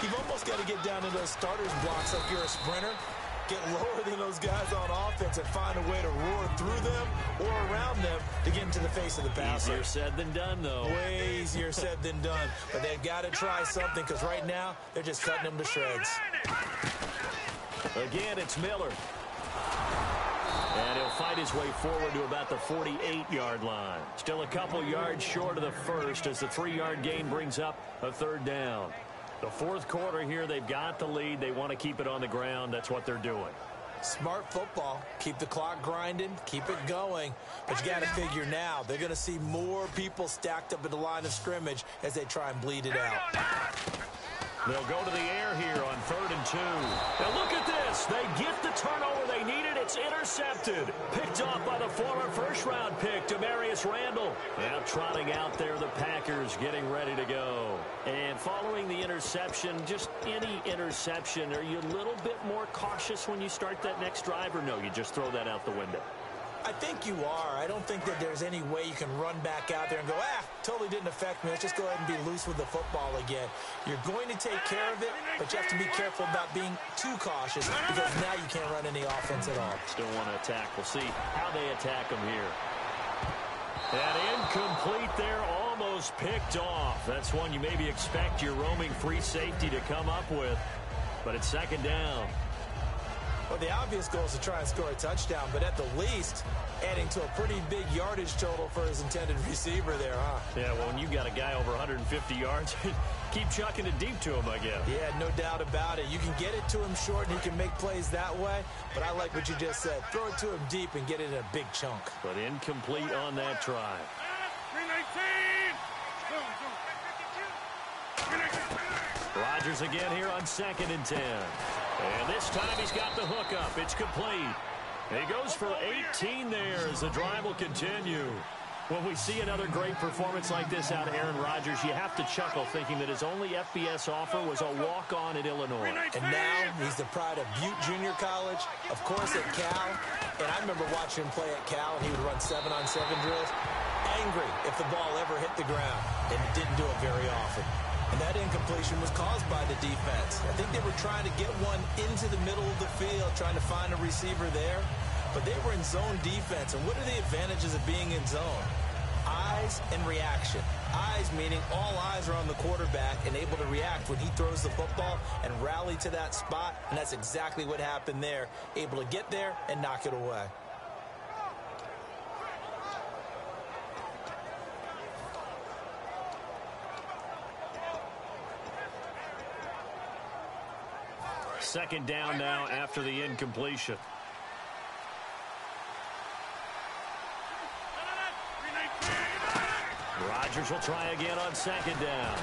you've almost got to get down to those starters blocks like you're a sprinter. Get lower than those guys on offense and find a way to roar through them or around them to get into the face of the passer. Easier said than done, though. Way easier said than done. But they've got to try something because right now they're just cutting them to shreds. Again, it's Miller. And he'll fight his way forward to about the 48-yard line. Still a couple yards short of the first as the 3-yard gain brings up a third down. The fourth quarter here, they've got the lead. They want to keep it on the ground. That's what they're doing. Smart football. Keep the clock grinding. Keep it going. But you got to figure now, they're going to see more people stacked up at the line of scrimmage as they try and bleed it out. They'll go to the air here on 3rd and 2. Now look at this. They get the turnover they needed. It's intercepted. Picked off by the former first-round pick, Demarius Randall. Now trotting out there, the Packers getting ready to go. And following the interception, just any interception, are you a little bit more cautious when you start that next drive, or no, you just throw that out the window? I think you are. I don't think that there's any way you can run back out there and go, totally didn't affect me. Let's just go ahead and be loose with the football again. You're going to take care of it, but you have to be careful about being too cautious because now you can't run any offense at all. Still want to attack. We'll see how they attack them here. And incomplete there, almost picked off. That's one you maybe expect your roaming free safety to come up with, but it's second down. Well, the obvious goal is to try and score a touchdown, but at the least, adding to a pretty big yardage total for his intended receiver there, huh? Yeah, well, when you got a guy over 150 yards, keep chucking it deep to him, I guess. Yeah, no doubt about it. You can get it to him short, and he can make plays that way, but I like what you just said. Throw it to him deep and get it in a big chunk. But incomplete on that try. 319! Rodgers again here on 2nd and 10. And this time he's got the hook up. It's complete. He goes for 18 there as the drive will continue. When we see another great performance like this out of Aaron Rodgers, you have to chuckle thinking that his only FBS offer was a walk-on at Illinois. And now he's the pride of Butte Junior College, of course at Cal. And I remember watching him play at Cal, and he would run 7-on-7 drills. Angry if the ball ever hit the ground, and didn't do it very often. And that incompletion was caused by the defense. I think they were trying to get one into the middle of the field, trying to find a receiver there. But they were in zone defense. And what are the advantages of being in zone? Eyes and reaction. Eyes meaning all eyes are on the quarterback and able to react when he throws the football and rally to that spot. And that's exactly what happened there. Able to get there and knock it away. Second down now after the incompletion. Rodgers will try again on 2nd down.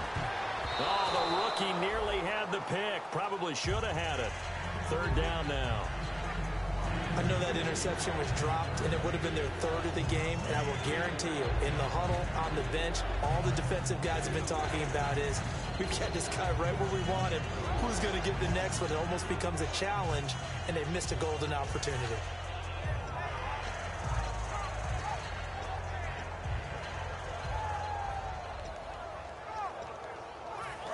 Oh, the rookie nearly had the pick. Probably should have had it. 3rd down now. I know that interception was dropped, and it would have been their 3rd of the game, and I will guarantee you, in the huddle, on the bench, all the defensive guys have been talking about is, we've got this guy right where we want him. Who's going to get the next one? It almost becomes a challenge, and they've missed a golden opportunity.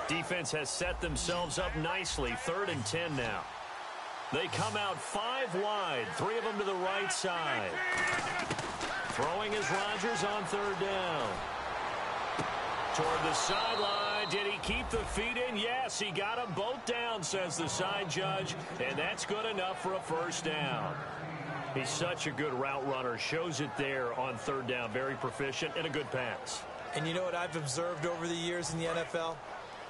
Defense has set themselves up nicely. 3rd and 10 now. They come out 5 wide, 3 of them to the right side. Throwing is Rodgers on 3rd down. Toward the sideline. Did he keep the feet in? Yes, he got them both down, says the side judge. And that's good enough for a 1st down. He's such a good route runner. Shows it there on 3rd down. Very proficient and a good pass. And you know what I've observed over the years in the NFL?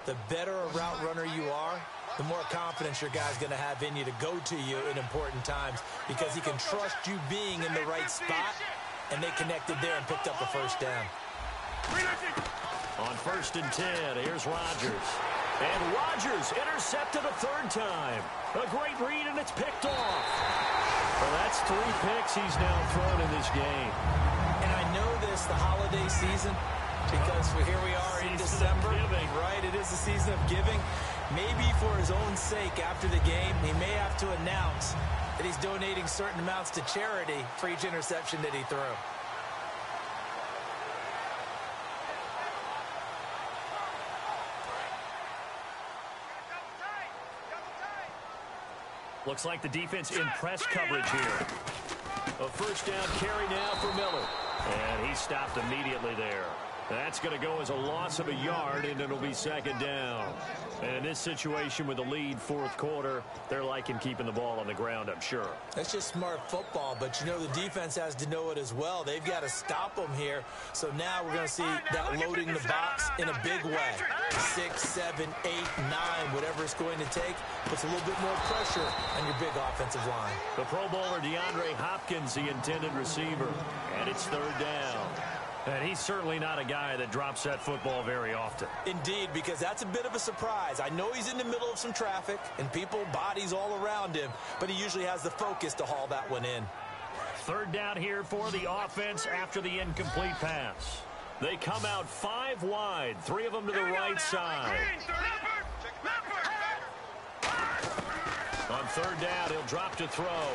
The better a route runner you are, the more confidence your guy's going to have in you to go to you in important times because he can trust you being in the right spot and they connected there and picked up a first down. On 1st and 10, here's Rodgers. And Rodgers intercepted a third time. A great read, and it's picked off. Well, that's 3 picks he's now thrown in this game. And I know this, the holiday season, because here we are in December. Right, it is the season of giving. Maybe for his own sake after the game, he may have to announce that he's donating certain amounts to charity for each interception that he threw. Looks like the defense in press coverage here. A first down carry now for Miller. And he stopped immediately there. That's going to go as a loss of a yard, and it'll be 2nd down. And in this situation with the lead 4th quarter, they're liking keeping the ball on the ground, I'm sure. That's just smart football, but you know the defense has to know it as well. They've got to stop them here. So now we're going to see that loading the box in a big way. 6, 7, 8, 9, whatever it's going to take, puts a little bit more pressure on your big offensive line. The Pro Bowler DeAndre Hopkins, the intended receiver, and it's 3rd down. And he's certainly not a guy that drops that football very often. Indeed, because that's a bit of a surprise. I know he's in the middle of some traffic and people, bodies all around him, but he usually has the focus to haul that one in. 3rd down here for the offense after the incomplete pass. They come out 5 wide, 3 of them to the right side. On 3rd down, he'll drop to throw.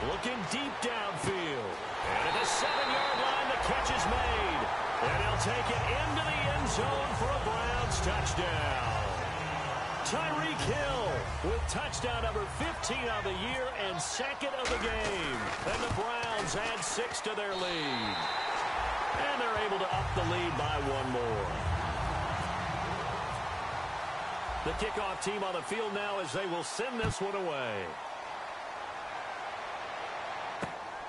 Looking deep downfield. And at the 7-yard line, the catch is made. And he'll take it into the end zone for a Browns touchdown. Tyreek Hill with touchdown number 15 of the year and 2nd of the game. And the Browns add 6 to their lead. And they're able to up the lead by 1 more. The kickoff team on the field now as they will send this one away.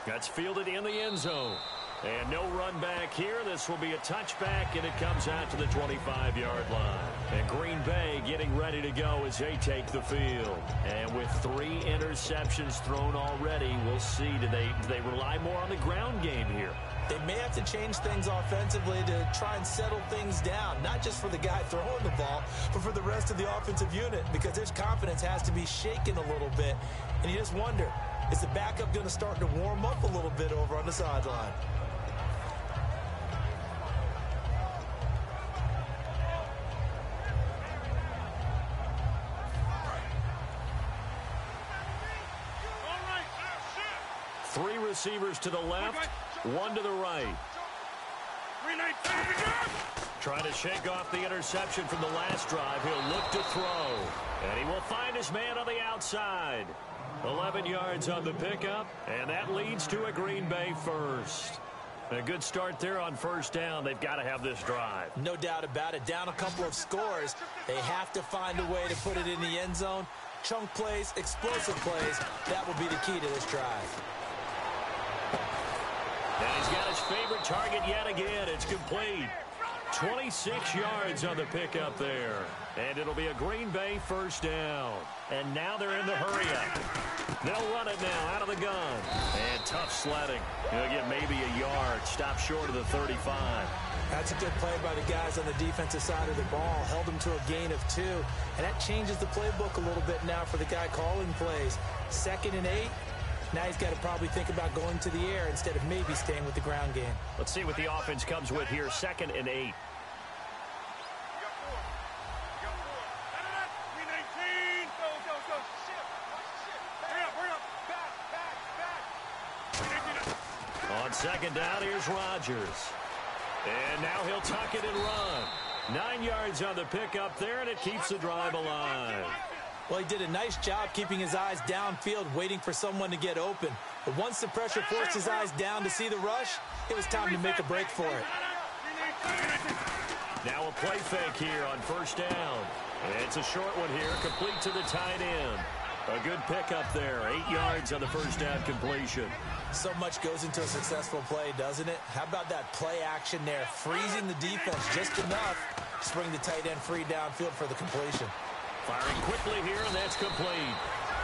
That's fielded in the end zone. And no run back here. This will be a touchback, and it comes out to the 25-yard line. And Green Bay getting ready to go as they take the field. And with 3 interceptions thrown already, we'll see. Do they rely more on the ground game here? They may have to change things offensively to try and settle things down, not just for the guy throwing the ball, but for the rest of the offensive unit, because his confidence has to be shaken a little bit. And you just wonder, is the backup going to start to warm up a little bit over on the sideline? Three receivers to the left, 1 to the right. Trying to shake off the interception from the last drive. He'll look to throw. And he will find his man on the outside. 11 yards on the pickup, and that leads to a Green Bay first. A good start there on 1st down. They've got to have this drive. No doubt about it. Down a couple of scores. They have to find a way to put it in the end zone. Chunk plays, explosive plays. That will be the key to this drive. And he's got his favorite target yet again. It's complete. 26 yards on the pickup there. And it'll be a Green Bay first down. And now they're in the hurry-up. They'll run it now out of the gun. And tough sledding. He'll get maybe a yard. Stop short of the 35. That's a good play by the guys on the defensive side of the ball. Held them to a gain of 2. And that changes the playbook a little bit now for the guy calling plays. 2nd and 8. Now he's got to probably think about going to the air instead of maybe staying with the ground game. Let's see what the offense comes with here. 2nd and 8. On 2nd down, here's Rodgers. And now he'll tuck it and run. 9 yards on the pickup there, and it keeps the drive alive. Well, he did a nice job keeping his eyes downfield, waiting for someone to get open. But once the pressure forced his eyes down to see the rush, it was time to make a break for it. Now a play fake here on 1st down. It's a short one here, complete to the tight end. A good pickup there, 8 yards on the 1st down completion. So much goes into a successful play, doesn't it? How about that play action there, freezing the defense just enough to bring the tight end free downfield for the completion. Firing quickly here, and that's complete.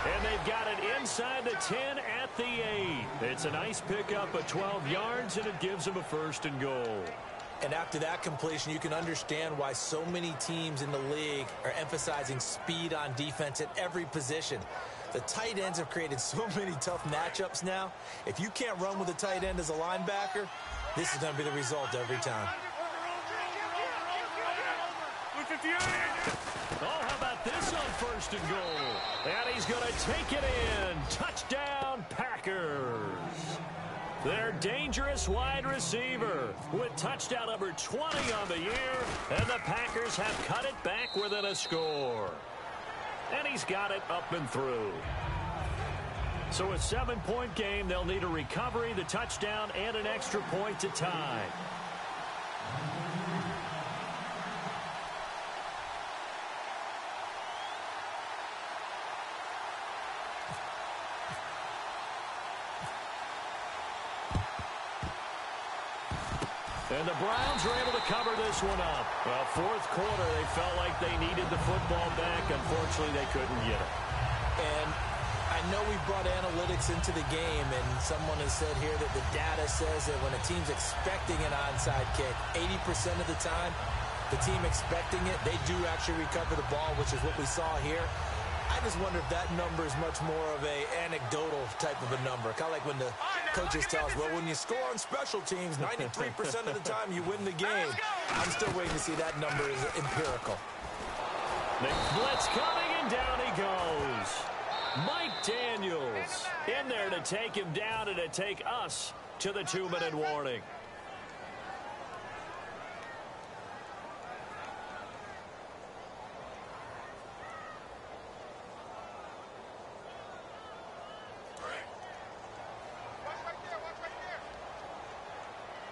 And they've got it inside the 10 at the 8. It's a nice pickup of 12 yards, and it gives them a 1st and goal. And after that completion, you can understand why so many teams in the league are emphasizing speed on defense at every position. The tight ends have created so many tough matchups now. If you can't run with a tight end as a linebacker, this is going to be the result every time. Oh, how about this on 1st and goal? And he's going to take it in. Touchdown, Packers. Their dangerous wide receiver with touchdown number 20 on the year, and the Packers have cut it back within a score. And he's got it up and through. So a 7-point game, they'll need a recovery, the touchdown, and an extra point to tie. And the Browns are able to cover this one up. Well, 4th quarter, they felt like they needed the football back. Unfortunately, they couldn't get it. And I know we brought analytics into the game, and someone has said here that the data says that when a team's expecting an onside kick, 80% of the time, the team expecting it, they do actually recover the ball, which is what we saw here. I just wonder if that number is much more of a anecdotal type of a number. Kind of like when the coaches tell us, well, when you score on special teams, 93% of the time you win the game. I'm still waiting to see that number is empirical. The blitz coming, and down he goes. Mike Daniels in there to take him down and to take us to the 2-minute warning.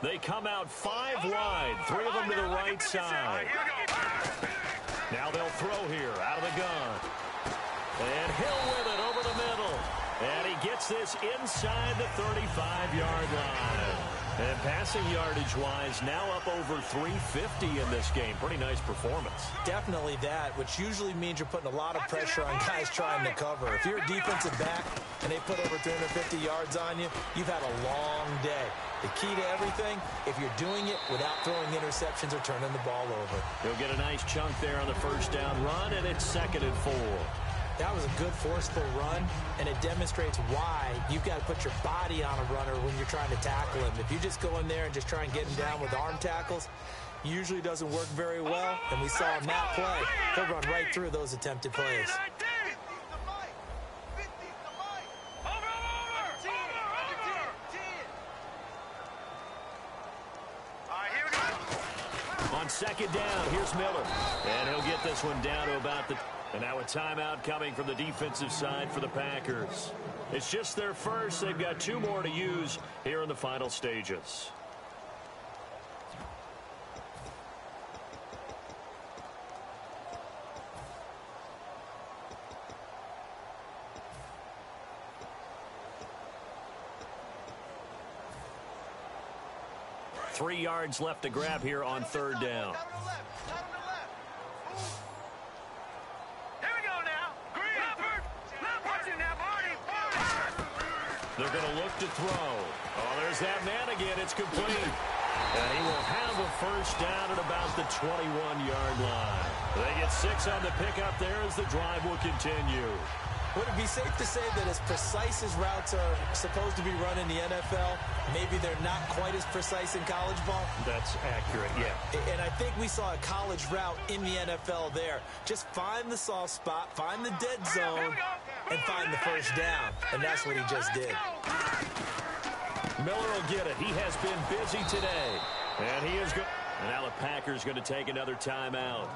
They come out 5 wide, 3 of them to the right side. Now they'll throw here out of the gun. And Hill with it over the middle. And he gets this inside the 35-yard line. And passing yardage-wise, now up over 350 in this game. Pretty nice performance. Definitely that, which usually means you're putting a lot of pressure on guys trying to cover. If you're a defensive back and they put over 350 yards on you, you've had a long day. The key to everything, if you're doing it without throwing interceptions or turning the ball over. He'll get a nice chunk there on the 1st down run, and it's 2nd and 4. That was a good, forceful run, and it demonstrates why you've got to put your body on a runner when you're trying to tackle him. If you just go in there and just try and get him down with arm tackles, usually doesn't work very well, and we saw in that play, he'll run right through those attempted plays. On 2nd down, here's Miller. And he'll get this one down to about the... And now a timeout coming from the defensive side for the Packers. It's just their first. They've got 2 more to use here in the final stages. Three yards left to grab here on 3rd down. They're going to look to throw. Oh, there's that man again. It's complete. And he will have a 1st down at about the 21-yard line. They get 6 on the pickup there as the drive will continue. Would it be safe to say that as precise as routes are supposed to be run in the NFL, maybe they're not quite as precise in college ball? That's accurate, yeah. And I think we saw a college route in the NFL there. Just find the soft spot, find the dead zone, and find the 1st down. And that's what he just did. Miller will get it. He has been busy today. And he is good. And now the Packers going to take another timeout.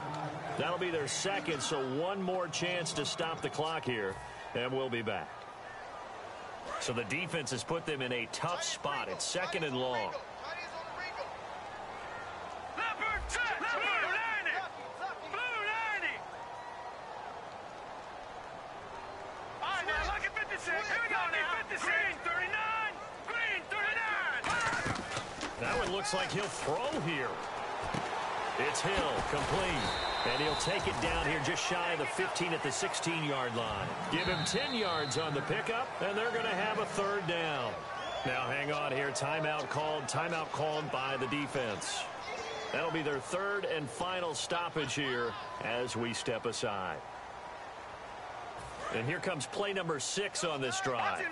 That'll be their 2nd, so 1 more chance to stop the clock here. And we'll be back. So the defense has put them in a tough spot. It's 2nd and long. That one looks like he'll throw here. It's Hill, complete. And he'll take it down here just shy of the 15 at the 16-yard line. Give him 10 yards on the pickup, and they're going to have a third down. Now hang on here. Timeout called by the defense. That'll be their third and final stoppage here as we step aside. And here comes play number 6 on this drive.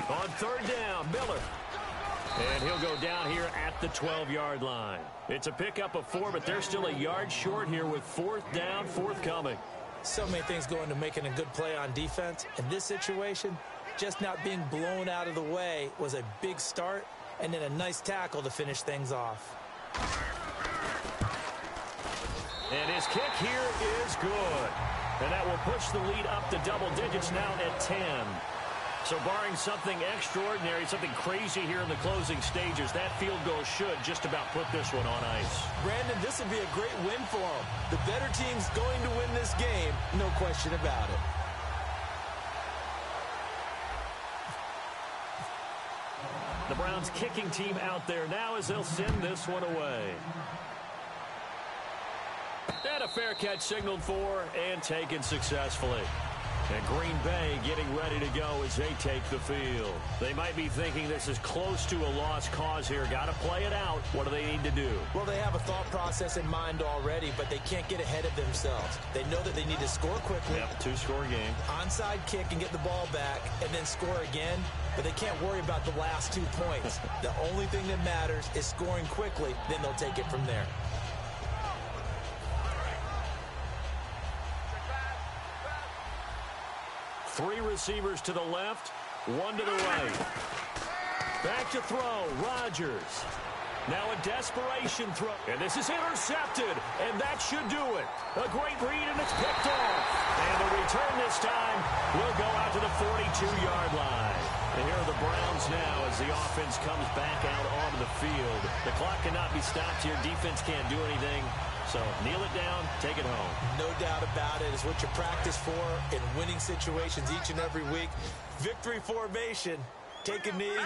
On third down, Miller. And he'll go down here at the 12-yard line. It's a pickup of 4, but they're still a yard short here with fourth down forthcoming. So many things go into making a good play on defense. In this situation, just not being blown out of the way was a big start, and then a nice tackle to finish things off. And his kick here is good. And that will push the lead up to double digits now at 10. So barring something extraordinary, something crazy here in the closing stages, that field goal should just about put this one on ice. Brandon, this would be a great win for them. The better team's going to win this game, no question about it. The Browns kicking team out there now as they'll send this one away. And a fair catch signaled for and taken successfully. And Green Bay getting ready to go as they take the field. They might be thinking this is close to a lost cause here. Got to play it out. What do they need to do? Well, they have a thought process in mind already, but they can't get ahead of themselves. They know that they need to score quickly. Yep, 2-score game. Onside kick and get the ball back and then score again. But they can't worry about the last 2 points. The only thing that matters is scoring quickly. Then they'll take it from there. Three receivers to the left, one to the right. Back to throw, Rodgers. Now a desperation throw. And this is intercepted, and that should do it. A great read, and it's picked off. And the return this time will go out to the 42-yard line. And here are the Browns now as the offense comes back out onto the field. The clock cannot be stopped here. Defense can't do anything. So kneel it down, take it home. No doubt about it. It's what you practice for in winning situations each and every week. Victory formation. Take a knee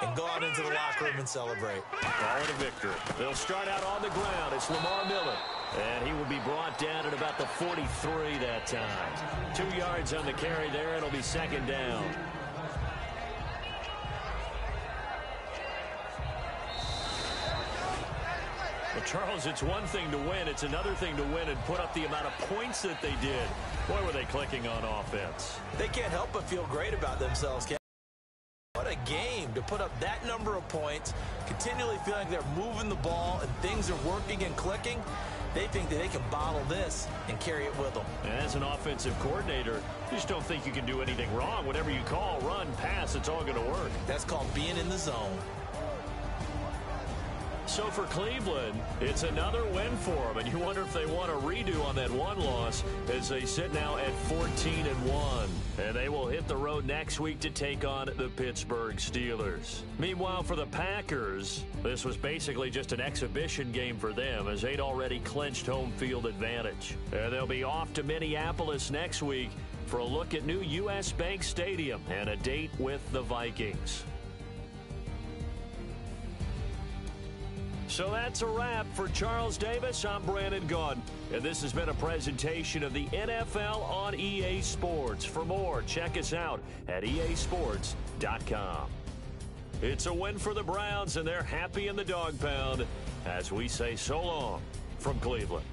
and go out into the locker room and celebrate. Call it a victory. They'll start out on the ground. It's Lamar Miller. And he will be brought down at about the 43 that time. 2 yards on the carry there. It'll be second down. Well, Charles, it's one thing to win. It's another thing to win and put up the amount of points that they did. Boy, were they clicking on offense. They can't help but feel great about themselves, Ken. What a game to put up that number of points, continually feeling they're moving the ball and things are working and clicking. They think that they can bottle this and carry it with them. And as an offensive coordinator, you just don't think you can do anything wrong. Whatever you call, run, pass, it's all going to work. That's called being in the zone. So for Cleveland, it's another win for them, and you wonder if they want a redo on that one loss as they sit now at 14-1. And they will hit the road next week to take on the Pittsburgh Steelers. Meanwhile, for the Packers, this was basically just an exhibition game for them as they'd already clinched home field advantage. And they'll be off to Minneapolis next week for a look at new U.S. Bank Stadium and a date with the Vikings. So that's a wrap for Charles Davis. I'm Brandon Gaudin, and this has been a presentation of the NFL on EA Sports. For more, check us out at easports.com. It's a win for the Browns, and they're happy in the dog pound as we say so long from Cleveland.